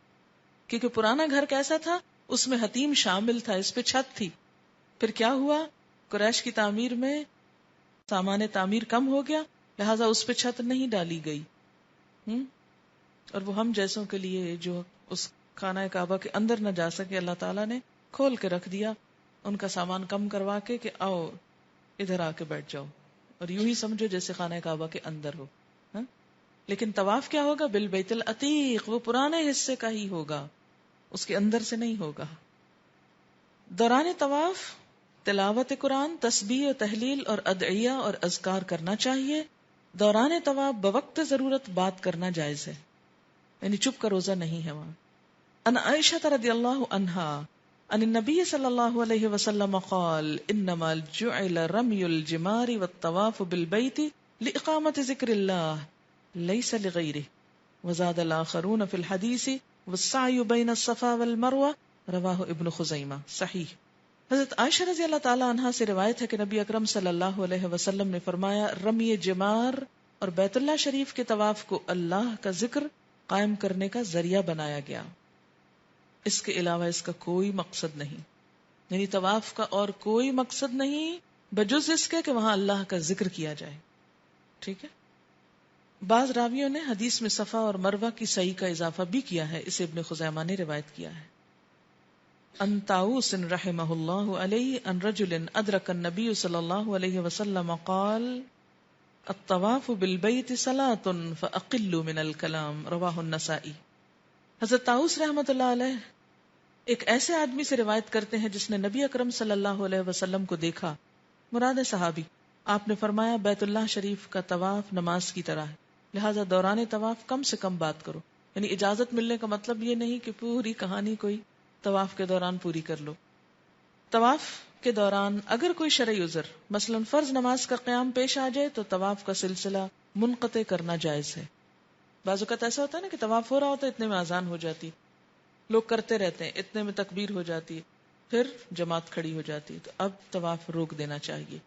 کیونکہ پرانا گھر کیسا تھا، اس میں حتیم شامل تھا، اس پہ چھت تھی. پھر کیا ہوا، قریش کی تعمیر میں سامان تعمیر کم ہو گیا، لہٰذا اس پہ چھت نہیں ڈالی گئی. اور وہ ہم جیسوں کے لیے جو اس خانہ کعبہ کے اندر نہ جا سکے، اللہ تعالیٰ نے کھول کے رکھ دیا، ان کا سامان کم کروا کے کہ آؤ ادھر آ کے بیٹھ جاؤ، اور یوں ہی سمجھو جیسے خانہ کعبہ کے اندر ہو. لیکن طواف کیا ہوگا؟ بالبیت العتیق، وہ پرانے حصے کا ہی ہوگا، اس کے اندر سے نہیں ہوگا. دوران طواف تلاوت قرآن، تسبیح و تحلیل اور ادعیہ اور اذکار کرنا چاہیے. دوران طواف بوقت ضرورت بات کرنا جائز ہے، یعنی چپ کا روزہ نہیں ہے وہاں. ان عائشہ رضی اللہ عنہا ان النبی صلی اللہ علیہ وسلم قال انما جعل رمی الجمار والطواف بالبیت لإقامت ذکر اللہ لیس لغیرہ وزاد الاخرون فی الحدیث والسعی بین الصفا والمروہ رواہ ابن خزیمہ. صحیح. حضرت عائشہ رضی اللہ تعالی عنہا سے روایت ہے کہ نبی اکرم صلی اللہ علیہ وسلم نے فرمایا رمی جمار اور بیت اللہ شریف کے طواف کو اللہ کا ذکر قائم کرنے کا ذریعہ بنایا گیا، اس کے علاوہ اس کا کوئی مقصد نہیں، یعنی طواف کا اور کوئی مقصد نہیں بجز اس کے کہ وہاں اللہ کا ذکر کیا جائے. ٹھیک ہے. بعض راویوں نے حدیث میں صفا اور مروہ کی سعی کا اضافہ بھی کیا ہے، اسے ابن خزیمہ نے روایت کیا ہے۔ ان طاؤوس رحمہ اللہ علیہ ان رجل ادرک النبی صلی اللہ علیہ وسلم قال الطواف بالبیت صلاة فاقلوا من الکلام، رواہ النسائی۔ حضرت طاؤوس رحمۃ اللہ علیہ ایک ایسے آدمی سے روایت کرتے ہیں جس نے نبی اکرم صلی اللہ علیہ وسلم کو دیکھا، مراد ہے صحابی۔ آپ نے فرمایا بیت اللہ شریف کا طواف نماز کی طرح ہے، لہذا دوران طواف کم سے کم بات کرو۔ یعنی اجازت ملنے کا مطلب یہ نہیں کہ پوری کہانی کوئی طواف کے دوران پوری کر لو۔ طواف کے دوران اگر کوئی شرعی عذر مثلا فرض نماز کا قیام پیش آ جائے تو طواف کا سلسلہ منقطع کرنا جائز ہے۔ بعض اوقات ایسا ہوتا ہے نا کہ طواف ہو رہا ہوتا ہے، اتنے میں اذان ہو جاتی، لوگ کرتے رہتے ہیں، اتنے میں تکبیر ہو جاتی ہے، پھر جماعت کھڑی ہو جاتی ہے، تو اب طواف روک دینا چاہیے۔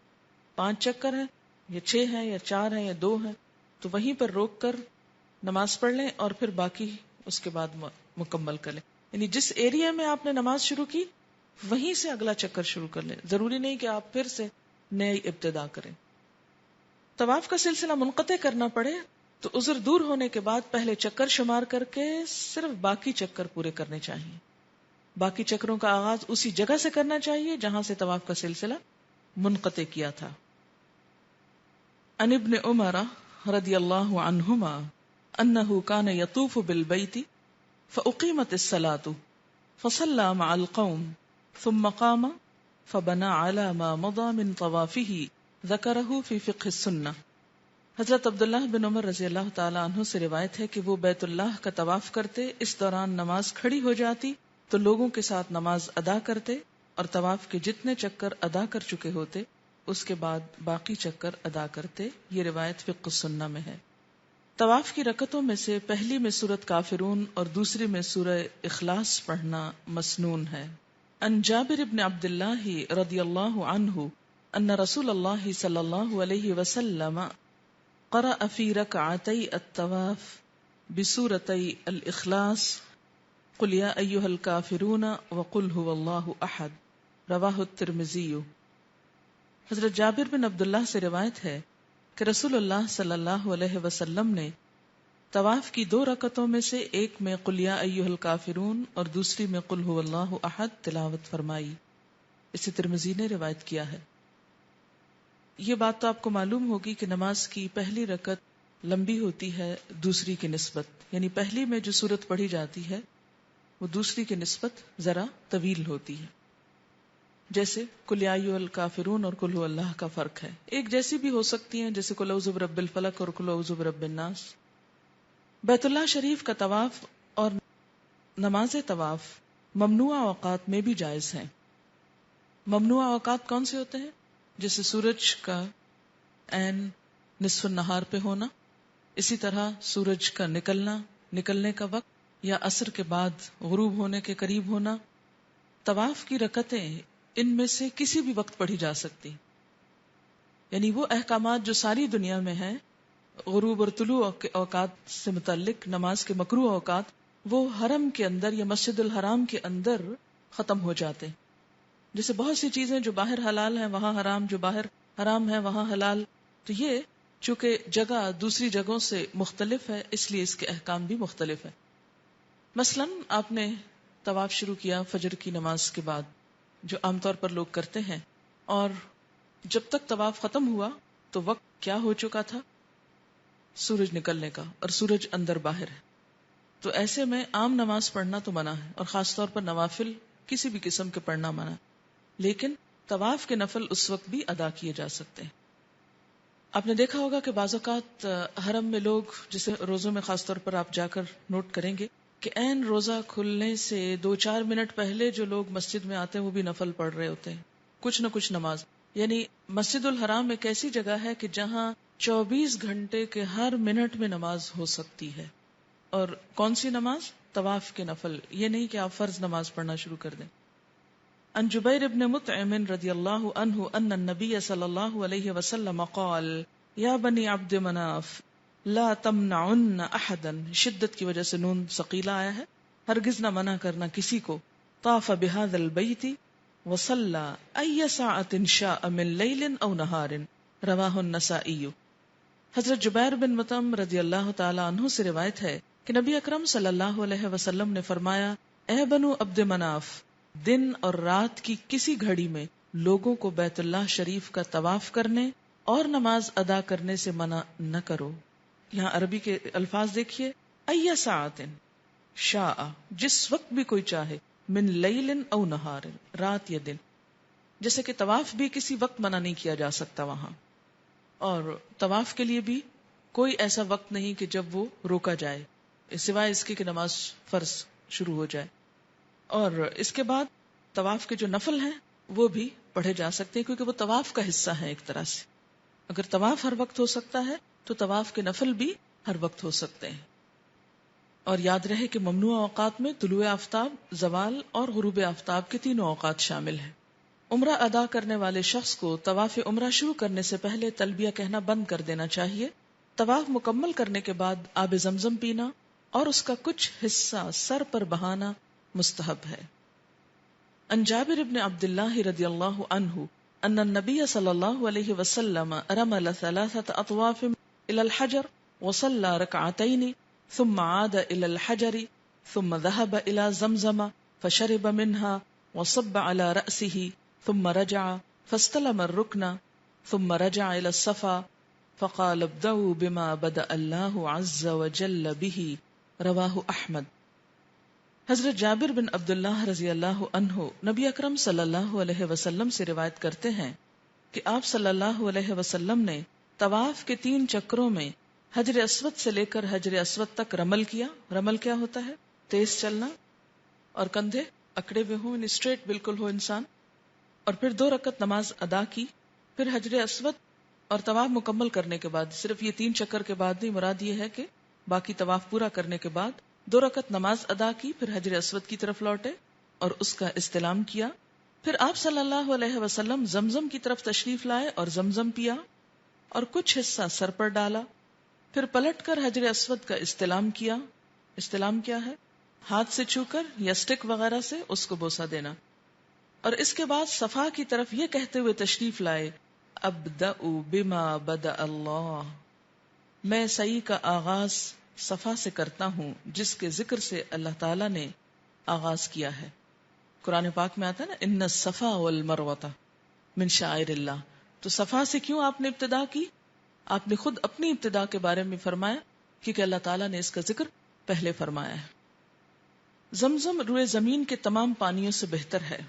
5 چکر ہیں یا 6 ہیں یا 4 ہیں یا 2 ہیں، تو وہیں پر روک کر نماز پڑھ لیں اور پھر باقی اس کے بعد مکمل کر لیں۔ یعنی جس ایریا میں آپ نے نماز شروع کی وہیں سے اگلا چکر شروع کر لیں، ضروری نہیں کہ آپ پھر سے نئی ابتدا کریں۔ طواف کا سلسلہ منقطع کرنا پڑے تو عذر دور ہونے کے بعد پہلے چکر شمار کر کے صرف باقی چکر پورے کرنے چاہیے۔ باقی چکروں کا آغاز اسی جگہ سے کرنا چاہیے جہاں سے طواف کا سلسلہ منقطع کیا تھا۔ عن ابن عمر رضی اللہ عنہما انہ کان یطوف بالبیت فاقیمت الصلاة فصلى مع القوم ثم قام فبنى على ما مضى من طوافه ذکرہ فی فقہ السنہ۔ حضرت عبداللہ بن عمر رضی اللہ تعالی عنہ سے روایت ہے کہ وہ بیت اللہ کا طواف کرتے، اس دوران نماز کھڑی ہو جاتی تو لوگوں کے ساتھ نماز ادا کرتے اور طواف کے جتنے چکر ادا کر چکے ہوتے اس کے بعد باقی چکر ادا کرتے۔ یہ روایت فقہ السنہ میں ہے۔ طواف کی رکعتوں میں سے پہلی میں سورۃ کافرون اور دوسری میں سورہ اخلاص پڑھنا مسنون ہے۔ ان جابر بن عبداللہ رضی اللہ عنہ ان رسول اللہ صلی اللہ علیہ وسلم قرأ فی رکعتي الطواف بسورتي الاخلاص قل یا ایھا الکافرون وقل ھو اللہ احد، رواہ الترمذی۔ حضرت جابر بن عبداللہ سے روایت ہے کہ رسول اللہ صلی اللہ علیہ وسلم نے طواف کی 2 رکعتوں میں سے ایک میں قل یا ایھا الکافرون اور دوسری میں قل ھو اللہ احد تلاوت فرمائی۔ اسے ترمذی نے روایت کیا ہے۔ یہ بات تو آپ کو معلوم ہوگی کہ نماز کی پہلی رکعت لمبی ہوتی ہے دوسری کی نسبت، یعنی پہلی میں جو سورت پڑھی جاتی ہے وہ دوسری کی نسبت ذرا طویل ہوتی ہے۔ جیسے قل یا ایھا الکافرون اور قل ھو اللہ کا فرق ہے، ایک جیسی بھی ہو سکتی ہیں جیسے قل اعوذ برب الفلق اور قل اعوذ برب الناس۔ بیت اللہ شریف کا طواف اور نماز طواف ممنوع اوقات میں بھی جائز ہیں۔ ممنوع اوقات کون سے ہوتے ہیں؟ جیسے سورج کا عین نصف النہار پہ ہونا، اسی طرح سورج کا نکلنے کا وقت، یا عصر کے بعد غروب ہونے کے قریب ہونا۔ طواف کی رکعتیں ان میں سے کسی بھی وقت پڑھی جا سکتی، یعنی وہ احکامات جو ساری دنیا میں ہیں، غروب اور طلوع کے اوقات سے متعلق نماز کے مکروہ اوقات، وہ حرم کے اندر یا مسجد الحرام کے اندر ختم ہو جاتے ہیں۔ جیسے بہت سی چیزیں جو باہر حلال ہیں وہاں حرام، جو باہر حرام ہے وہاں حلال، تو یہ چونکہ جگہ دوسری جگہوں سے مختلف ہے اس لیے اس کے احکام بھی مختلف ہے۔ مثلا آپ نے طواف شروع کیا فجر کی نماز کے بعد، جو عام طور پر لوگ کرتے ہیں، اور جب تک طواف ختم ہوا تو وقت کیا ہو چکا تھا؟ سورج نکلنے کا، اور سورج اندر باہر ہے۔ تو ایسے میں عام نماز پڑھنا تو منع ہے، اور خاص طور پر نوافل کسی بھی قسم کے پڑھنا منع ہے، لیکن طواف کے نفل اس وقت بھی ادا کیے جا سکتے ہیں۔ آپ نے دیکھا ہوگا کہ بعض اوقات حرم میں لوگ، جسے روزوں میں خاص طور پر آپ جا کر نوٹ کریں گے کہ عین روزہ کھلنے سے 2-4 منٹ پہلے جو لوگ مسجد میں آتے ہیں وہ بھی نفل پڑھ رہے ہوتے ہیں، کچھ نہ کچھ نماز۔ یعنی مسجد الحرام ایک ایسی جگہ ہے کہ جہاں 24 گھنٹے کے ہر منٹ میں نماز ہو سکتی ہے۔ اور کون سی نماز؟ طواف کے نفل، یہ نہیں کہ آپ فرض نماز پڑھنا شروع کر دیں۔ ان جبیر بن مطعم رضی اللہ عنہ ان النبی صلی اللہ علیہ وسلم قال یا بنی عبد مناف لا تمنعن احدا، شدت کی وجہ سے نون ثقیلہ آیا ہے، ہرگز نہ منع کرنا کسی کو، طاف بهذا البیت وصلى ای ساعة شاء من لیل او نہار، رواہ النسائی۔ حضرت جبیر بن مطعم رضی اللہ تعالی عنہ سے روایت ہے کہ نبی اکرم صلی اللہ علیہ وسلم نے فرمایا، اے بنو عبد مناف، دن اور رات کی کسی گھڑی میں لوگوں کو بیت اللہ شریف کا طواف کرنے اور نماز ادا کرنے سے منع نہ کرو۔ یہاں عربی کے الفاظ دیکھیے، ای ساعت شاء، جس وقت بھی کوئی چاہے، من لیل او نہار، رات یا دن۔ جیسے کہ طواف بھی کسی وقت منع نہیں کیا جا سکتا وہاں، اور طواف کے لیے بھی کوئی ایسا وقت نہیں کہ جب وہ روکا جائے، سوائے اس کے کہ نماز فرض شروع ہو جائے۔ اور اس کے بعد طواف کے جو نفل ہیں وہ بھی پڑھے جا سکتے ہیں، کیونکہ وہ طواف کا حصہ ہیں ایک طرح سے۔ اگر طواف ہر وقت ہو سکتا ہے تو طواف کے نفل بھی ہر وقت ہو سکتے ہیں۔ اور یاد رہے کہ ممنوع اوقات میں طلوع آفتاب، زوال اور غروب آفتاب کے تینوں اوقات شامل ہیں۔ عمرہ ادا کرنے والے شخص کو طواف عمرہ شروع کرنے سے پہلے تلبیہ کہنا بند کر دینا چاہیے۔ طواف مکمل کرنے کے بعد آب زمزم پینا اور اس کا کچھ حصہ سر پر بہانا مستحب ہے۔ عن جابر بن عبد اللہ رضی اللہ عنہ ان النبی صلی اللہ علیہ وسلم رمل 3 اطواف الى الحجر وصلى ركعتين ثم عاد الى الحجر ثم ذهب الى زمزم فشرب منها وصب على رأسه ثم رجع فاستلم الركن ثم رجع الى الصفا فقال ابدأوا بما بدأ الله عز وجل به، رواہ احمد۔ حضرت جابر بن عبداللہ رضی اللہ عنہ نبی اکرم صلی اللہ علیہ وسلم سے روایت کرتے ہیں کہ آپ صلی اللہ علیہ وسلم نے طواف کے 3 چکروں میں حجر اسود سے لے کر حجر اسود تک رمل کیا۔ رمل کیا ہوتا ہے؟ تیز چلنا اور کندھے اکڑے ہوئے ہوں، یعنی اسٹریٹ بالکل ہو انسان، اور پھر 2 رکعت نماز ادا کی۔ پھر حجر اسود اور طواف مکمل کرنے کے بعد، صرف یہ 3 چکر کے بعد نہیں، مراد یہ ہے کہ باقی طواف پورا کرنے کے بعد 2 رکعت نماز ادا کی، پھر حجر اسود کی طرف لوٹے اور اس کا استلام کیا۔ پھر آپ صلی اللہ علیہ وسلم زمزم کی طرف تشریف لائے اور زمزم پیا اور کچھ حصہ سر پر ڈالا، پھر پلٹ کر حجر اسود کا استلام کیا۔ استلام کیا ہے؟ ہاتھ سے چھو کر یا سٹک وغیرہ سے اس کو بوسہ دینا، اور اس کے بعد صفا کی طرف یہ کہتے ہوئے تشریف لائے، ابدأوا بما بدأ اللہ، میں سعی کا آغاز صفا سے کرتا ہوں جس کے ذکر سے اللہ تعالیٰ نے آغاز کیا ہے۔ قرآن پاک میں آتا ہے نا، ان الصفا والمروۃ من شعائر اللہ، تو صفا سے کیوں آپ نے ابتدا کی؟ آپ نے خود اپنی ابتدا کے بارے میں فرمایا کیونکہ اللہ تعالیٰ نے اس کا ذکر پہلے فرمایا ہے۔ زمزم روئے زمین کے تمام پانیوں سے بہتر ہے۔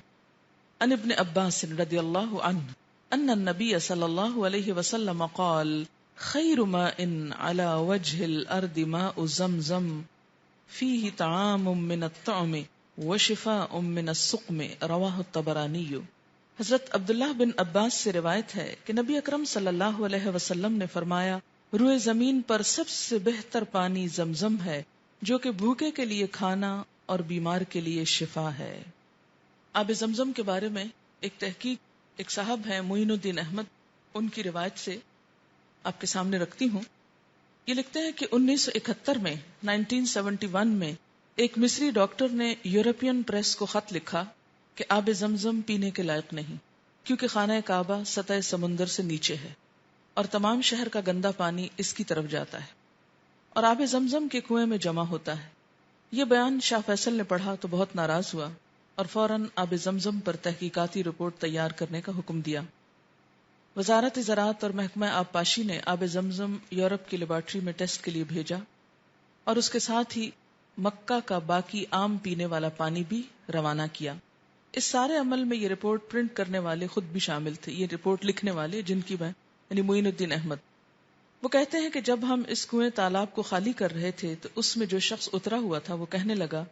عن ابن عباس رضی اللہ عنہ ان النبی صلی اللہ علیہ وسلم قال خیر ماء على وجه الارض ماء زمزم فيه طعام من الطعم وشفاء من السقم، رواہ الطبرانی۔ حضرت عبداللہ بن عباس سے روایت ہے کہ نبی اکرم صلی اللہ علیہ وسلم نے فرمایا، روئے زمین پر سب سے بہتر پانی زمزم ہے، جو کہ بھوکے کے لیے کھانا اور بیمار کے لیے شفا ہے۔ آب زمزم کے بارے میں ایک تحقیق ایک صاحب ہیں معین الدین احمد، ان کی روایت سے آپ کے سامنے رکھتی ہوں۔ یہ لکھتے ہیں کہ 1971 میں 1971 میں ایک مصری ڈاکٹر نے یورپین پریس کو خط لکھا کہ آب زمزم پینے کے لائق نہیں، کیونکہ خانہ کعبہ سطح سمندر سے نیچے ہے اور تمام شہر کا گندا پانی اس کی طرف جاتا ہے اور آب زمزم کے کنویں میں جمع ہوتا ہے۔ یہ بیان شاہ فیصل نے پڑھا تو بہت ناراض ہوا اور فوراً آب زمزم پر تحقیقاتی رپورٹ تیار کرنے کا حکم دیا۔ وزارت زراعت اور محکمہ آبپاشی نے آب زمزم یورپ کی لیبارٹری میں ٹیسٹ کے لیے بھیجا اور اس کے ساتھ ہی مکہ کا باقی عام پینے والا پانی بھی روانہ کیا۔ اس سارے عمل میں یہ رپورٹ پرنٹ کرنے والے خود بھی شامل تھے، یہ رپورٹ لکھنے والے جن کی میں یعنی معین الدین احمد۔ وہ کہتے ہیں کہ جب ہم اس کنویں تالاب کو خالی کر رہے تھے تو اس میں جو شخص اترا ہوا تھا وہ کہنے لگا،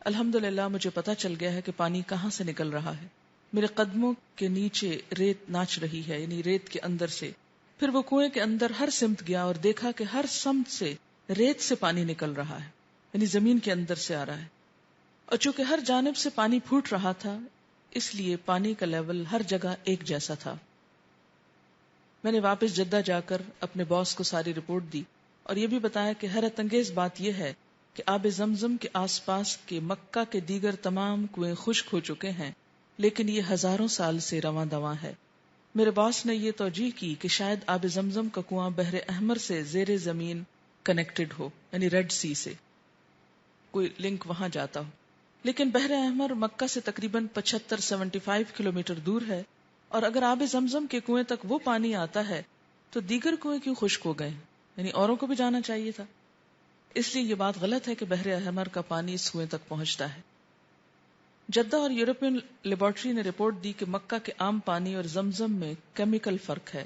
الحمدللہ مجھے پتا چل گیا ہے کہ پانی کہاں سے نکل رہا ہے، میرے قدموں کے نیچے ریت ناچ رہی ہے، یعنی ریت کے اندر سے۔ پھر وہ کنویں کے اندر ہر سمت گیا اور دیکھا کہ ہر سمت سے ریت سے پانی نکل رہا ہے، یعنی زمین کے اندر سے آ رہا ہے، اور چونکہ ہر جانب سے پانی پھوٹ رہا تھا اس لیے پانی کا لیول ہر جگہ ایک جیسا تھا۔ میں نے واپس جدہ جا کر اپنے باس کو ساری رپورٹ دی اور یہ بھی بتایا کہ حیرت انگیز بات یہ ہے کہ آب زمزم کے آس پاس کے مکہ کے دیگر تمام کنویں خشک ہو چکے ہیں، لیکن یہ ہزاروں سال سے رواں دواں ہے۔ میرے باس نے یہ توجیہ کی کہ شاید آب زمزم کا کنواں بحر احمر سے زیر زمین کنیکٹڈ ہو، یعنی ریڈ سی سے کوئی لنک وہاں جاتا ہو، لیکن بحر احمر مکہ سے تقریباً 75 کلومیٹر دور ہے، اور اگر آب زمزم کے کنویں تک وہ پانی آتا ہے تو دیگر کنویں کیوں خشک ہو گئے؟ یعنی اوروں کو بھی جانا چاہیے تھا۔ اس لیے یہ بات غلط ہے کہ بحر احمر کا پانی اس کنویں تک پہنچتا ہے۔ جدہ اور یورپین لیبارٹری نے رپورٹ دی کہ مکہ کے عام پانی اور زمزم میں کیمیکل فرق ہے،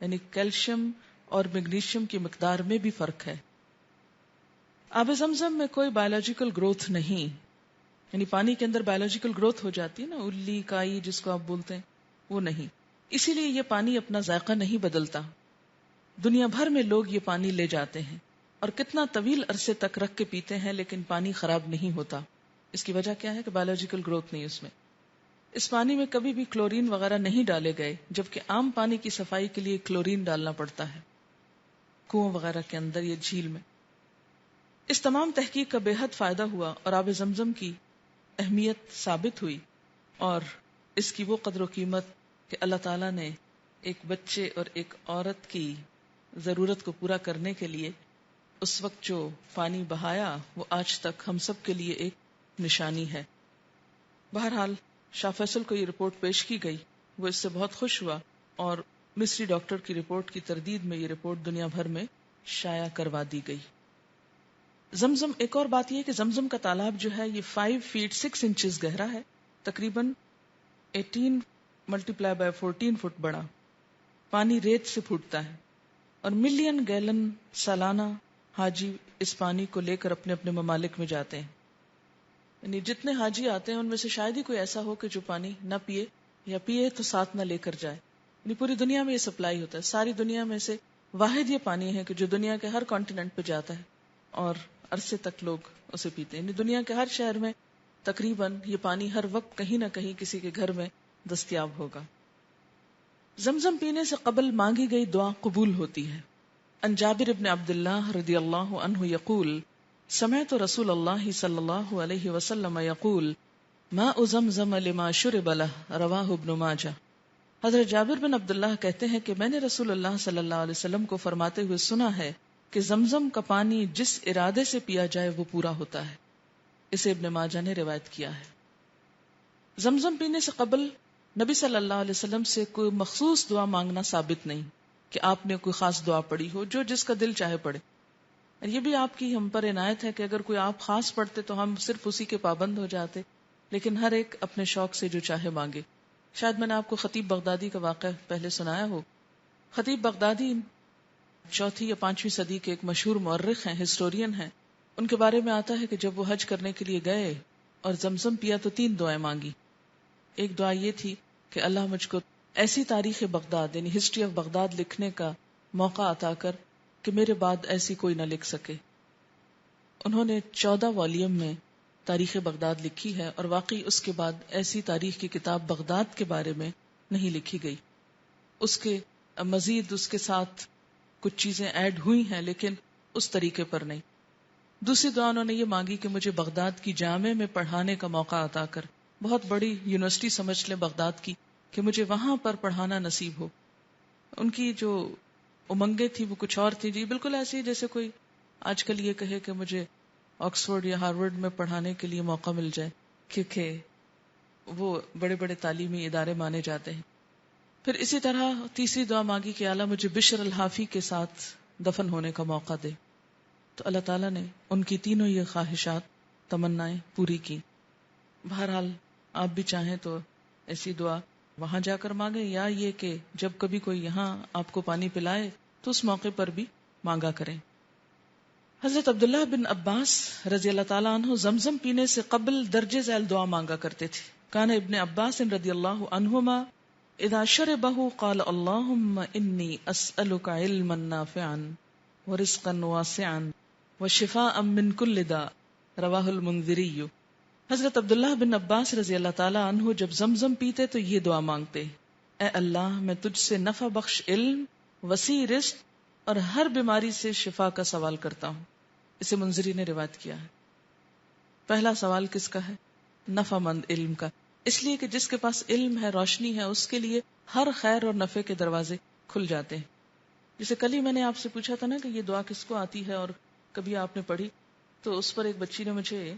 یعنی کیلشیم اور میگنیشیم کی مقدار میں بھی فرق ہے۔ آب زمزم میں کوئی بایولوجیکل گروتھ نہیں، یعنی پانی کے اندر بایولوجیکل گروتھ ہو جاتی ہے نا، الی کائی جس کو آپ بولتے ہیں، وہ نہیں، اسی لیے یہ پانی اپنا ذائقہ نہیں بدلتا۔ دنیا بھر میں لوگ یہ پانی لے جاتے ہیں اور کتنا طویل عرصے تک رکھ کے پیتے ہیں، لیکن پانی خراب نہیں ہوتا۔ اس کی وجہ کیا ہے کہ بایولوجیکل گروتھ نہیں اس میں۔ اس پانی میں کبھی بھی کلورین وغیرہ نہیں ڈالے گئے، جبکہ عام پانی کی صفائی کے لیے کلورین ڈالنا پڑتا ہے کنویں وغیرہ کے اندر یا جھیل میں۔ اس تمام تحقیق کا بے حد فائدہ ہوا اور آب زمزم کی اہمیت ثابت ہوئی، اور اس کی وہ قدر و قیمت کہ اللہ تعالیٰ نے ایک بچے اور ایک عورت کی ضرورت کو پورا کرنے کے لیے اس وقت جو پانی بہایا وہ آج تک ہم سب کے لیے ایک نشانی ہے۔ بہرحال شاہ فیصل کو یہ رپورٹ پیش کی گئی، وہ اس سے بہت خوش ہوا، اور مصری ڈاکٹر کی رپورٹ کی تردید میں یہ رپورٹ دنیا بھر میں شائع کروا دی گئی۔ زمزم، ایک اور بات یہ ہے کہ زمزم کا تالاب جو ہے یہ 5 فیٹ 6 انچز گہرا ہے، تقریباً 18 × 14 فٹ بڑا، پانی ریت سے پھوٹتا ہے، اور ملین گیلن سالانہ حاجی اس پانی کو لے کر اپنے اپنے ممالک میں جاتے ہیں۔ یعنی جتنے حاجی آتے ہیں ان میں سے شاید ہی کوئی ایسا ہو کہ جو پانی نہ پیے، یا پیے تو ساتھ نہ لے کر جائے۔ یعنی پوری دنیا میں یہ سپلائی ہوتا ہے، ساری دنیا میں سے واحد یہ پانی ہے کہ جو دنیا کے ہر کانٹیننٹ پہ جاتا ہے اور عرصے تک لوگ اسے پیتے ہیں۔ یعنی دنیا کے ہر شہر میں تقریباً یہ پانی ہر وقت کہیں نہ کہیں کسی کے گھر میں دستیاب ہوگا۔ زمزم پینے سے قبل مانگی گئی دعا قبول ہوتی ہے۔ عن جابر بن عبداللہ رضی اللہ عنہ یقول سمعت رسول اللہ صلی اللہ علیہ وسلم یقول ماء زمزم لما شرب له رواہ ابن ماجہ۔ حضرت جابر بن عبداللہ کہتے ہیں کہ میں نے رسول اللہ صلی اللہ علیہ وسلم کو فرماتے ہوئے سنا ہے کہ زمزم کا پانی جس ارادے سے پیا جائے وہ پورا ہوتا ہے۔ اسے ابن ماجہ نے روایت کیا ہے۔ زمزم پینے سے قبل نبی صلی اللہ علیہ وسلم سے کوئی مخصوص دعا مانگنا ثابت نہیں کہ آپ نے کوئی خاص دعا پڑھی ہو، جو جس کا دل چاہے پڑھے۔ یہ بھی آپ کی ہم پر عنایت ہے کہ اگر کوئی آپ خاص پڑھتے تو ہم صرف اسی کے پابند ہو جاتے، لیکن ہر ایک اپنے شوق سے جو چاہے مانگے۔ شاید میں نے آپ کو خطیب بغدادی کا واقعہ پہلے سنایا ہو۔ خطیب بغدادی 4 یا 5ویں صدی کے ایک مشہور مورخ ہیں، ہسٹورین ہیں۔ ان کے بارے میں آتا ہے کہ جب وہ حج کرنے کے لیے گئے اور زمزم پیا تو 3 دعائیں مانگی۔ ایک دعا یہ تھی کہ اللہ مجھ کو ایسی تاریخ بغداد یعنی ہسٹری آف بغداد لکھنے کا موقع عطا کر کہ میرے بعد ایسی کوئی نہ لکھ سکے۔ انہوں نے 14 والیوم میں تاریخ بغداد لکھی ہے، اور واقعی اس کے بعد ایسی تاریخ کی کتاب بغداد کے بارے میں نہیں لکھی گئی۔ اس کے مزید اس کے ساتھ کچھ چیزیں ایڈ ہوئی ہیں، لیکن اس طریقے پر نہیں۔ دوسری دعا انہوں نے یہ مانگی کہ مجھے بغداد کی جامع میں پڑھانے کا موقع عطا کر، بہت بڑی یونیورسٹی سمجھ لیں بغداد کی، کہ مجھے وہاں پر پڑھانا نصیب ہو۔ ان کی جو امنگیں تھی وہ کچھ اور تھی، جی بالکل ایسی جیسے کوئی آج کل یہ کہے کہ مجھے آکسفورڈ یا ہارورڈ میں پڑھانے کے لیے موقع مل جائے، کیونکہ وہ بڑے بڑے تعلیمی ادارے مانے جاتے ہیں۔ پھر اسی طرح تیسری دعا مانگی کہ اللہ مجھے بشر الحافی کے ساتھ دفن ہونے کا موقع دے، تو اللہ تعالیٰ نے ان کی تینوں یہ خواہشات تمنائیں پوری کی۔ بہرحال آپ بھی چاہیں تو ایسی دعا وہاں جا کر مانگیں، یا یہ کہ جب کبھی کوئی یہاں آپ کو پانی پلائے تو اس موقع پر بھی مانگا کریں۔ حضرت عبداللہ بن عباس رضی اللہ تعالیٰ عنہ زمزم پینے سے قبل درجہ ذیل دعا مانگا کرتے تھے۔ کان ابن عباس رضی اللہ عنہما اذا شربه قال اللهم انی اسألک علما نافعا ورزقا واسعا وشفاء من کل داء، رواہ المنذری۔ حضرت عبداللہ بن عباس رضی اللہ تعالیٰ عنہ جب زمزم پیتے تو یہ دعا مانگتے، اے اللہ میں تجھ سے نفع بخش علم، وسیع رزق اور ہر بیماری سے شفا کا سوال کرتا ہوں۔ اسے منذری نے روایت کیا ہے۔ پہلا سوال کس کا ہے؟ نفع مند علم کا، اس لیے کہ جس کے پاس علم ہے، روشنی ہے، اس کے لیے ہر خیر اور نفع کے دروازے کھل جاتے ہیں. جیسے کل ہی میں نے آپ سے پوچھا تھا نا کہ یہ دعا کس کو آتی ہے اور کبھی آپ نے پڑھی، تو اس پر ایک بچی نے مجھے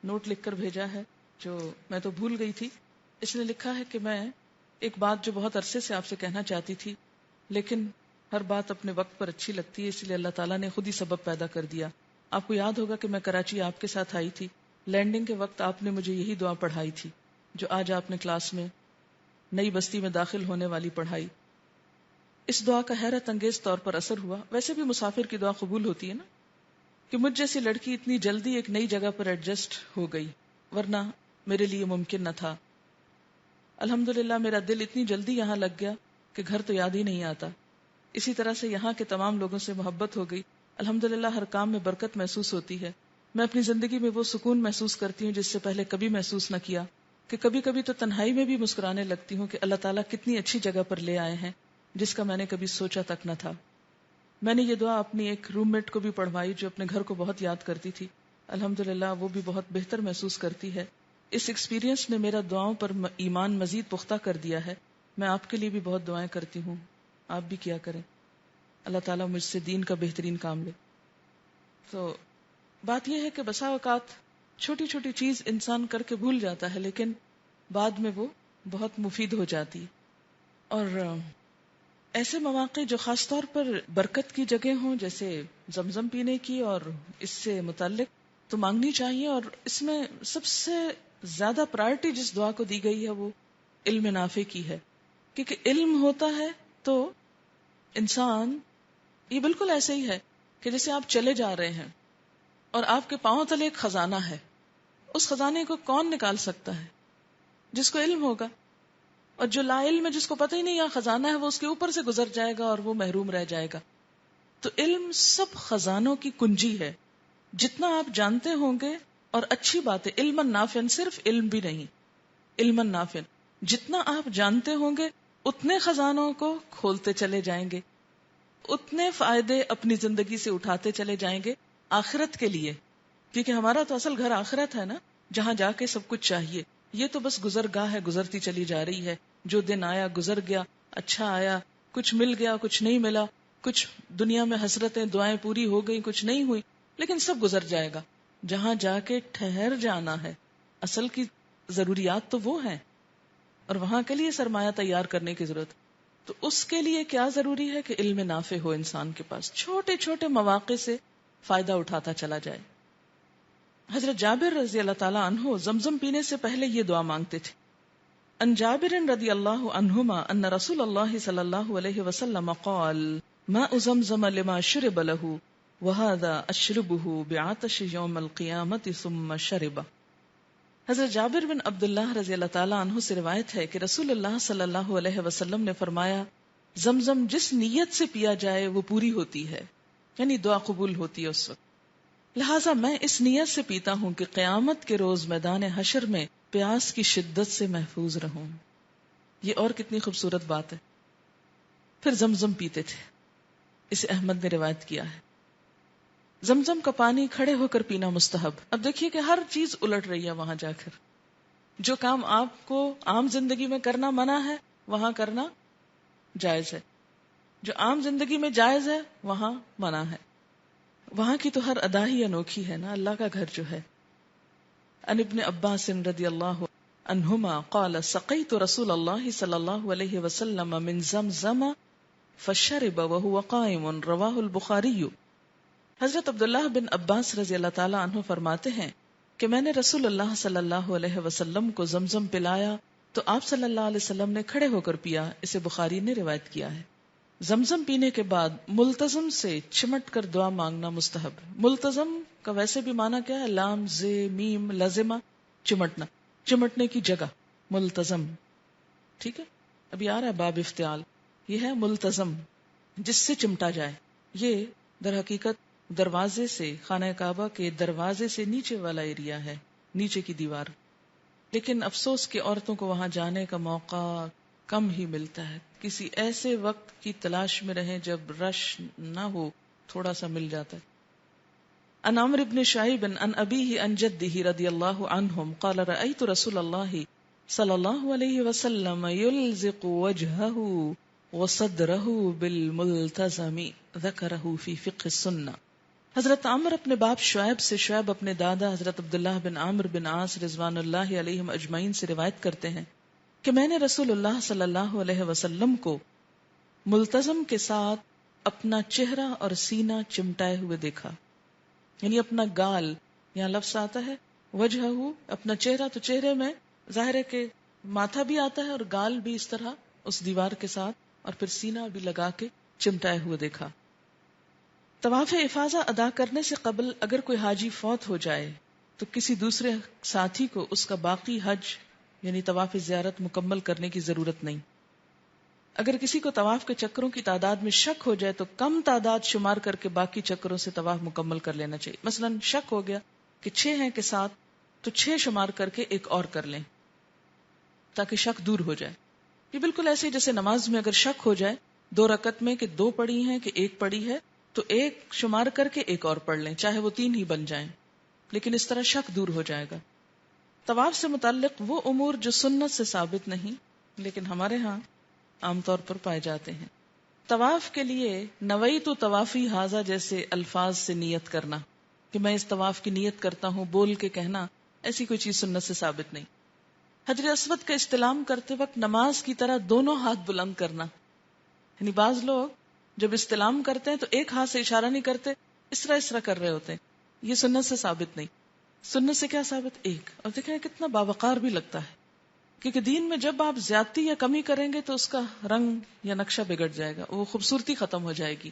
نوٹ لکھ کر بھیجا ہے جو میں تو بھول گئی تھی. اس نے لکھا ہے کہ میں ایک بات جو بہت عرصے سے آپ سے کہنا چاہتی تھی، لیکن ہر بات اپنے وقت پر اچھی لگتی ہے، اس لیے اللہ تعالیٰ نے خود ہی سبب پیدا کر دیا. آپ کو یاد ہوگا کہ میں کراچی آپ کے ساتھ آئی تھی. لینڈنگ کے وقت آپ نے مجھے یہی دعا پڑھائی تھی جو آج آپ نے کلاس میں نئی بستی میں داخل ہونے والی پڑھائی. اس دعا کا حیرت انگیز طور پر اثر ہوا. ویسے بھی مسافر کی دعا قبول ہوتی ہے نا، کہ مجھ جیسی لڑکی اتنی جلدی ایک نئی جگہ پر ایڈجسٹ ہو گئی، ورنہ میرے لیے ممکن نہ تھا. الحمدللہ میرا دل اتنی جلدی یہاں لگ گیا کہ گھر تو یاد ہی نہیں آتا. اسی طرح سے یہاں کے تمام لوگوں سے محبت ہو گئی. الحمدللہ ہر کام میں برکت محسوس ہوتی ہے. میں اپنی زندگی میں وہ سکون محسوس کرتی ہوں جس سے پہلے کبھی محسوس نہ کیا، کہ کبھی کبھی تو تنہائی میں بھی مسکرانے لگتی ہوں کہ اللہ تعالیٰ کتنی اچھی جگہ پر لے آئے ہیں جس کا میں نے کبھی سوچا تک نہ تھا. میں نے یہ دعا اپنی ایک روم میٹ کو بھی پڑھوائی جو اپنے گھر کو بہت یاد کرتی تھی. الحمدللہ وہ بھی بہت بہتر محسوس کرتی ہے. اس ایکسپیرینس نے میرا دعاؤں پر ایمان مزید پختہ کر دیا ہے. میں آپ کے لیے بھی بہت دعائیں کرتی ہوں، آپ بھی کیا کریں. اللہ تعالیٰ مجھ سے دین کا بہترین کام لے. تو بات یہ ہے کہ بسا اوقات چھوٹی چھوٹی چیز انسان کر کے بھول جاتا ہے، لیکن بعد میں وہ بہت مفید ہو جاتی. اور ایسے مواقع جو خاص طور پر برکت کی جگہ ہوں، جیسے زمزم پینے کی اور اس سے متعلق، تو مانگنی چاہیے. اور اس میں سب سے زیادہ پرائرٹی جس دعا کو دی گئی ہے وہ علم نافع کی ہے، کیونکہ علم ہوتا ہے تو انسان، یہ بالکل ایسے ہی ہے کہ جیسے آپ چلے جا رہے ہیں اور آپ کے پاؤں تلے ایک خزانہ ہے. اس خزانے کو کون نکال سکتا ہے؟ جس کو علم ہوگا. اور جو لا علم ہے، جس کو پتہ ہی نہیں یہاں خزانہ ہے، وہ اس کے اوپر سے گزر جائے گا اور وہ محروم رہ جائے گا. تو علم سب خزانوں کی کنجی ہے. جتنا آپ جانتے ہوں گے، اور اچھی بات ہے، علم نافع، صرف علم بھی نہیں، علم نافع، جتنا آپ جانتے ہوں گے اتنے خزانوں کو کھولتے چلے جائیں گے، اتنے فائدے اپنی زندگی سے اٹھاتے چلے جائیں گے آخرت کے لیے. کیونکہ ہمارا تو اصل گھر آخرت ہے نا، جہاں جا کے سب کچھ چاہیے. یہ تو بس گزرگاہ ہے، گزرتی چلی جا رہی ہے. جو دن آیا گزر گیا، اچھا آیا، کچھ مل گیا، کچھ نہیں ملا، کچھ دنیا میں حسرتیں دعائیں پوری ہو گئی، کچھ نہیں ہوئی، لیکن سب گزر جائے گا. جہاں جا کے ٹھہر جانا ہے، اصل کی ضروریات تو وہ ہیں، اور وہاں کے لیے سرمایہ تیار کرنے کی ضرورت. تو اس کے لیے کیا ضروری ہے کہ علم نافع ہو انسان کے پاس، چھوٹے چھوٹے مواقع سے فائدہ اٹھاتا چلا جائے. حضرت جابر رضی اللہ تعالیٰ عنہ زمزم پینے سے پہلے یہ دعا مانگتے تھے. ان جابر رضی اللہ عنہما ان رسول اللہ صلی اللہ علیہ وسلم قال ماء زمزم لما شرب له وهذا اشربه بعطش يوم القيامة ثم شرب. حضرت جابر بن عبداللہ رضی اللہ تعالیٰ عنہ سے روایت ہے کہ رسول اللہ صلی اللہ علیہ وسلم نے فرمایا، زمزم جس نیت سے پیا جائے وہ پوری ہوتی ہے، یعنی دعا قبول ہوتی ہے اس وقت. لہٰذا میں اس نیت سے پیتا ہوں کہ قیامت کے روز میدان حشر میں پیاس کی شدت سے محفوظ رہوں. یہ اور کتنی خوبصورت بات ہے. پھر زمزم پیتے تھے، اسے احمد نے روایت کیا ہے. زمزم کا پانی کھڑے ہو کر پینا مستحب. اب دیکھیے کہ ہر چیز الٹ رہی ہے وہاں جا کر. جو کام آپ کو عام زندگی میں کرنا منع ہے وہاں کرنا جائز ہے، جو عام زندگی میں جائز ہے وہاں منع ہے. وہاں کی تو ہر ادا ہی انوکھی ہے نا، اللہ کا گھر جو ہے. ان ابن عباس رضی اللہ عنہما قال سقیت رسول اللہ صلی اللہ علیہ وسلم من زمزم فشرب وهو قائم رواہ البخاری. حضرت عبداللہ بن عباس رضی اللہ تعالی عنہ فرماتے ہیں کہ میں نے رسول اللہ صلی اللہ علیہ وسلم کو زمزم پلایا تو آپ صلی اللہ علیہ وسلم نے کھڑے ہو کر پیا. اسے بخاری نے روایت کیا ہے. زمزم پینے کے بعد ملتزم سے چمٹ کر دعا مانگنا مستحب. ملتزم کا ویسے بھی معنی کیا ہے؟ لام ز میم لازمہ، چمٹنا، چمٹنے کی جگہ ملتزم. ٹھیک ہے، ابھی آ رہا ہے باب افتعال. یہ ہے ملتزم جس سے چمٹا جائے. یہ در حقیقت دروازے سے، خانہ کعبہ کے دروازے سے نیچے والا ایریا ہے، نیچے کی دیوار. لیکن افسوس کہ عورتوں کو وہاں جانے کا موقع کم ہی ملتا ہے. کسی ایسے وقت کی تلاش میں رہیں جب رش نہ ہو، تھوڑا سا مل جاتا ہے. ان عمرو بن شعیب ان ابیہ ان جدہ رضی اللہ عنہم قال رأیت رسول اللہ صلی اللہ علیہ وسلم یلزق وجہہ وصدرہ بالملتزم ذکرہ فی فقہ السنہ. حضرت عمر اپنے باپ شعیب سے، شعیب اپنے دادا حضرت عبداللہ بن عامر بن عاص رضوان اللہ علیہم اجمعین سے روایت کرتے ہیں کہ میں نے رسول اللہ صلی اللہ علیہ وسلم کو ملتزم کے ساتھ اپنا چہرہ اور سینہ چمٹائے ہوئے دیکھا. یعنی اپنا گال، یہاں لفظ آتا ہے وجہ، اپنا چہرہ، تو چہرے میں ظاہر ہے کہ ماتھا بھی آتا ہے اور گال بھی اس طرح اس دیوار کے ساتھ، اور پھر سینہ بھی لگا کے چمٹائے ہوئے دیکھا. طواف افاضہ ادا کرنے سے قبل اگر کوئی حاجی فوت ہو جائے تو کسی دوسرے ساتھی کو اس کا باقی حج یعنی طواف زیارت مکمل کرنے کی ضرورت نہیں. اگر کسی کو طواف کے چکروں کی تعداد میں شک ہو جائے تو کم تعداد شمار کر کے باقی چکروں سے طواف مکمل کر لینا چاہیے. مثلا شک ہو گیا کہ 6 ہیں کہ 7، تو 6 شمار کر کے ایک اور کر لیں تاکہ شک دور ہو جائے. یہ بالکل ایسے جیسے نماز میں اگر شک ہو جائے 2 رکعت میں کہ 2 پڑھی ہیں کہ 1 پڑھی ہے، تو 1 شمار کر کے ایک اور پڑھ لیں، چاہے وہ 3 ہی بن جائیں، لیکن اس طرح شک دور ہو جائے گا. طواف سے متعلق وہ امور جو سنت سے ثابت نہیں لیکن ہمارے ہاں عام طور پر پائے جاتے ہیں. طواف کے لیے نویت طوافی ھذا جیسے الفاظ سے نیت کرنا کہ میں اس طواف کی نیت کرتا ہوں بول کے کہنا، ایسی کوئی چیز سنت سے ثابت نہیں. حجر اسود کا استلام کرتے وقت نماز کی طرح دونوں ہاتھ بلند کرنا، یعنی بعض لوگ جب استلام کرتے ہیں تو ایک ہاتھ سے اشارہ نہیں کرتے، اس طرح کر رہے ہوتے ہیں. یہ سنت سے ثابت نہیں. سنت سے کیا ثابت؟ ایک. اور دیکھیں کتنا باوقار بھی لگتا ہے، کیونکہ دین میں جب آپ زیادتی یا کمی کریں گے تو اس کا رنگ یا نقشہ بگڑ جائے گا، وہ خوبصورتی ختم ہو جائے گی.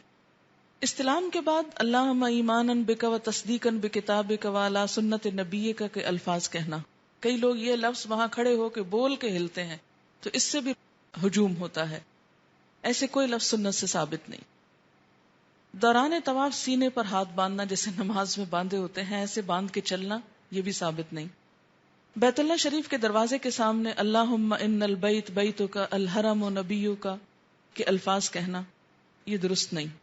استلام کے بعد اللہم ایمانا بک و تصدیقا بکتابک و علی سنت نبیک کے الفاظ کہنا. کئی لوگ یہ لفظ وہاں کھڑے ہو کے بول کے ہلتے ہیں تو اس سے بھی ہجوم ہوتا ہے. ایسے کوئی لفظ سنت سے ثابت نہیں. دوران طواف سینے پر ہاتھ باندھنا جیسے نماز میں باندھے ہوتے ہیں ایسے باندھ کے چلنا، یہ بھی ثابت نہیں. بیت اللہ شریف کے دروازے کے سامنے اللہم ان البیت بیتک الحرم نبیک کے الفاظ کہنا، یہ درست نہیں.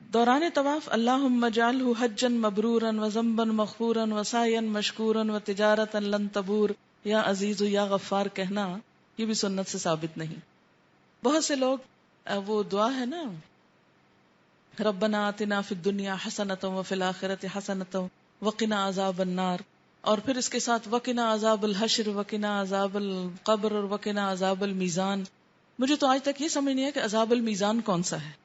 دوران طواف اللہم اجعلہ حجا مبرورا وذنبا مغفورا وسعیا مشکورا وتجارتا لن تبور یا عزیز یا غفار کہنا، یہ بھی سنت سے ثابت نہیں. بہت سے لوگ وہ دعا ہے نا، ربنا آتنا فی الدنیا حسنۃ وفی الآخرۃ حسنۃ وقنا عذاب النار، اور پھر اس کے ساتھ وقنا عذاب الحشر وقنا عذاب القبر اور وقنا عذاب المیزان. مجھے تو آج تک یہ سمجھ نہیں ہے کہ عذاب المیزان کون سا ہے،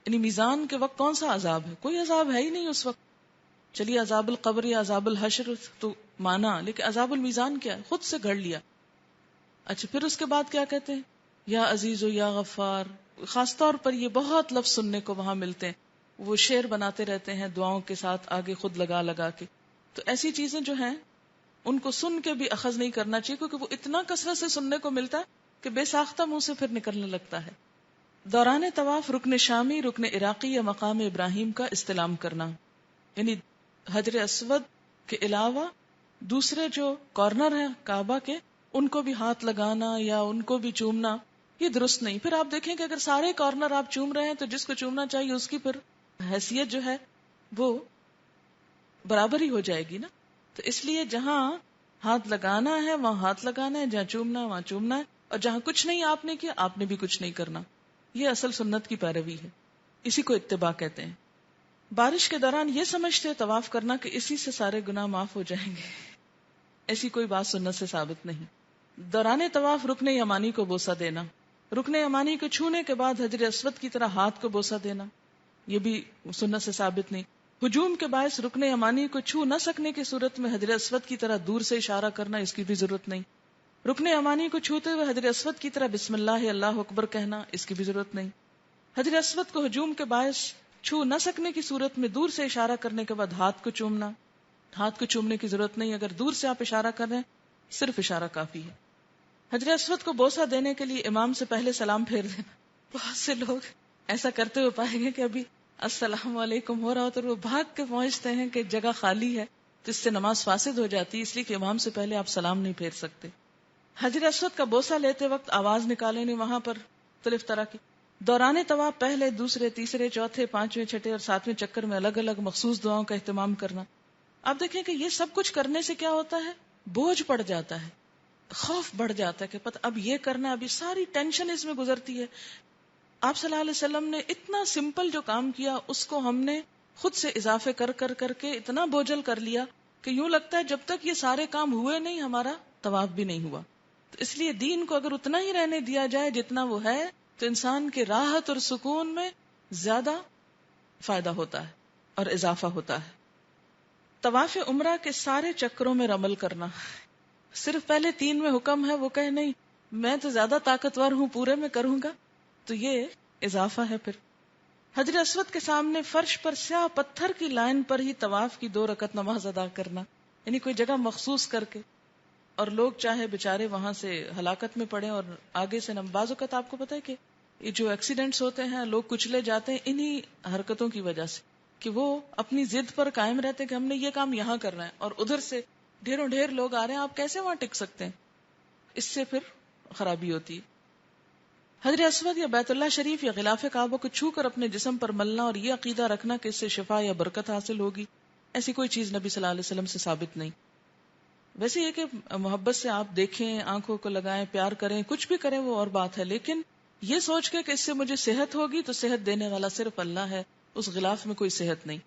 یعنی میزان کے وقت کون سا عذاب ہے؟ کوئی عذاب ہے ہی نہیں اس وقت. چلیے عذاب القبر یا عذاب الحشر تو مانا، لیکن عذاب المیزان کیا ہے؟ خود سے گھڑ لیا. اچھا پھر اس کے بعد کیا کہتے ہیں؟ یا عزیز و یا غفار. خاص طور پر یہ بہت لفظ سننے کو وہاں ملتے ہیں، وہ شعر بناتے رہتے ہیں دعاؤں کے ساتھ آگے خود لگا لگا کے. تو ایسی چیزیں جو ہیں ان کو سن کے بھی اخذ نہیں کرنا چاہیے، کیونکہ وہ اتنا کثرت سے سننے کو ملتا ہے کہ بے ساختہ منہ سے پھر نکلنے لگتا ہے. دوران طواف رکن شامی، رکن عراقی یا مقام ابراہیم کا استلام کرنا، یعنی حجر اسود کے علاوہ دوسرے جو کارنر ہیں کعبہ کے ان کو بھی ہاتھ لگانا یا ان کو بھی چومنا، یہ درست نہیں. پھر آپ دیکھیں کہ اگر سارے کارنر آپ چوم رہے ہیں تو جس کو چومنا چاہیے اس کی پھر حیثیت جو ہے وہ برابر ہی ہو جائے گی نا. تو اس لیے جہاں ہاتھ لگانا ہے وہاں ہاتھ لگانا ہے، جہاں چومنا ہے وہاں چومنا ہے، اور جہاں کچھ نہیں آپ نے کیا آپ نے بھی کچھ نہیں کرنا. یہ اصل سنت کی پیروی ہے، اسی کو اتباع کہتے ہیں. بارش کے دوران یہ سمجھتے طواف کرنا کہ اسی سے سارے گناہ معاف ہو جائیں گے، ایسی کوئی بات سنت سے ثابت نہیں. دوران طواف رکن یمانی کو بوسہ دینا، رکن یمانی کو چھونے کے بعد حجر اسود کی طرح ہاتھ کو بوسہ دینا، یہ بھی سنت سے ثابت نہیں. ہجوم کے باعث رکن یمانی کو چھو نہ سکنے کی صورت میں حجر اسود کی طرح دور سے اشارہ کرنا، اس کی بھی ضرورت نہیں. رکن یمانی کو چھوتے ہوئے حجر اسود کی طرح بسم اللہ اللہ اکبر کہنا، اس کی بھی ضرورت نہیں. حجر اسود کو ہجوم کے باعث چھو نہ سکنے کی صورت میں دور سے اشارہ کرنے کے بعد ہاتھ کو چومنا، ہاتھ کو چومنے کی ضرورت نہیں. اگر دور سے آپ اشارہ کر رہے ہیں صرف اشارہ کافی ہے. حجر اسود کو بوسہ دینے کے لیے امام سے پہلے سلام پھیر دینا. بہت سے لوگ ایسا کرتے ہوئے پائیں گے کہ ابھی السلام علیکم ہو رہا ہو تو وہ بھاگ کے پہنچتے ہیں کہ جگہ خالی ہے، تو اس سے نماز فاسد ہو جاتی ہے، اس لیے کہ امام سے پہلے آپ سلام نہیں پھیر سکتے. حجر اسود کا بوسہ لیتے وقت آواز نکالیں نہیں، وہاں پر مختلف طرح کی. دوران طواف پہلے، دوسرے، تیسرے، چوتھے، پانچویں، چھٹے اور ساتویں چکر میں الگ الگ مخصوص دعاؤں کا اہتمام کرنا. آپ دیکھیں کہ یہ سب کچھ کرنے سے کیا ہوتا ہے؟ بوجھ پڑ جاتا ہے. خوف بڑھ جاتا ہے کہ پتہ اب یہ کرنا ہے، ابھی ساری ٹینشن اس میں گزرتی ہے. آپ صلی اللہ علیہ وسلم نے اتنا سمپل جو کام کیا اس کو ہم نے خود سے اضافے کر کر کر کے اتنا بوجھل کر لیا کہ یوں لگتا ہے جب تک یہ سارے کام ہوئے نہیں ہمارا طواف بھی نہیں ہوا. تو اس لیے دین کو اگر اتنا ہی رہنے دیا جائے جتنا وہ ہے تو انسان کے راحت اور سکون میں زیادہ فائدہ ہوتا ہے اور اضافہ ہوتا ہے. طواف عمرہ کے سارے چکروں میں رمل کرنا، صرف پہلے 3 میں حکم ہے، وہ کہے نہیں میں تو زیادہ طاقتور ہوں پورے میں کروں گا، تو یہ اضافہ ہے. پھر حجر اسود کے سامنے فرش پر سیاہ پتھر کی لائن پر ہی طواف کی 2 رکعت نماز ادا کرنا، یعنی کوئی جگہ مخصوص کر کے. اور لوگ چاہے بےچارے وہاں سے ہلاکت میں پڑے اور آگے سے بعض اوقات آپ کو پتا ہے کہ یہ جو ایکسیڈنٹس ہوتے ہیں لوگ کچلے جاتے ہیں انہی حرکتوں کی وجہ سے، کہ وہ اپنی ضد پر قائم رہتے کہ ہم نے یہ کام یہاں کرنا ہے اور ادھر سے ڈھیروں ڈھیر لوگ آ رہے ہیں، آپ کیسے وہاں ٹک سکتے ہیں؟ اس سے پھر خرابی ہوتی ہے. حجر اسود یا بیت اللہ شریف یا غلاف کعبہ کو چھو کر اپنے جسم پر ملنا اور یہ عقیدہ رکھنا کہ اس سے شفا یا برکت حاصل ہوگی، ایسی کوئی چیز نبی صلی اللہ علیہ وسلم سے ثابت نہیں. ویسے یہ کہ محبت سے آپ دیکھیں، آنکھوں کو لگائیں، پیار کریں، کچھ بھی کریں وہ اور بات ہے، لیکن یہ سوچ کے کہ اس سے مجھے صحت ہوگی تو صحت دینے والا صرف اللہ ہے، اس غلاف میں کوئی صحت نہیں.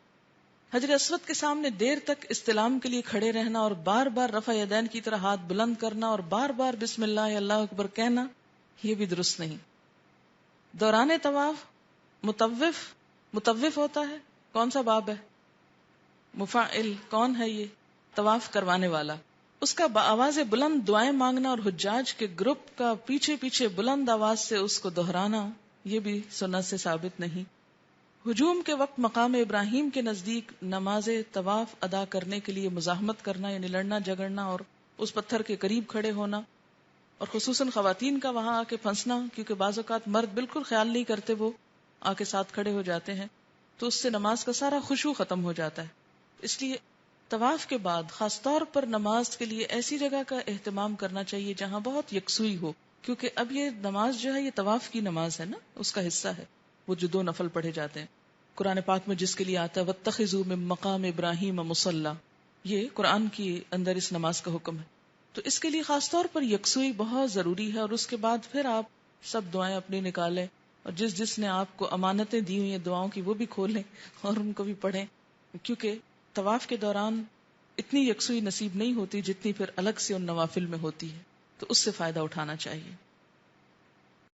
حجر اسود کے سامنے دیر تک استلام کے لیے کھڑے رہنا اور بار بار رفع یدین کی طرح ہاتھ بلند کرنا اور بار بار بسم اللہ اللہ اکبر کہنا، یہ بھی درست نہیں. دوران طواف مطوف ہوتا ہے، کون سا باب ہے؟ مفاعل، کون ہے یہ؟ طواف کروانے والا. اس کا بآواز بلند دعائیں مانگنا اور حجاج کے گروپ کا پیچھے پیچھے بلند آواز سے اس کو دہرانا، یہ بھی سنت سے ثابت نہیں. ہجوم کے وقت مقام ابراہیم کے نزدیک نماز طواف ادا کرنے کے لیے مزاحمت کرنا، یعنی لڑنا جھگڑنا اور اس پتھر کے قریب کھڑے ہونا، اور خصوصاً خواتین کا وہاں آ کے پھنسنا، کیونکہ بعض اوقات مرد بالکل خیال نہیں کرتے، وہ آ کے ساتھ کھڑے ہو جاتے ہیں، تو اس سے نماز کا سارا خشوع ختم ہو جاتا ہے. اس لیے طواف کے بعد خاص طور پر نماز کے لیے ایسی جگہ کا اہتمام کرنا چاہیے جہاں بہت یکسوئی ہو، کیونکہ اب یہ نماز جو ہے یہ طواف کی نماز ہے نا، اس کا حصہ ہے وہ جو 2 نفل پڑھے جاتے ہیں. قرآن پاک میں جس کے لیے آتا ہے وَاتَّخِذُوا مِن مَّقَامِ إِبْرَاهِيمَ مُصَلًّى، یہ قرآن کی اندر اس نماز کا حکم ہے. تو اس کے لیے خاص طور پر یکسوئی بہت ضروری ہے، اور اس کے بعد پھر آپ سب دعائیں اپنی نکالیں، اور جس نے آپ کو امانتیں دی ہوئی ہیں دعاؤں کی وہ بھی کھولیں اور ان کو بھی پڑھیں، کیونکہ طواف کے دوران اتنی یکسوئی نصیب نہیں ہوتی جتنی پھر الگ سے ان نوافل میں ہوتی ہے، تو اس سے فائدہ اٹھانا چاہیے.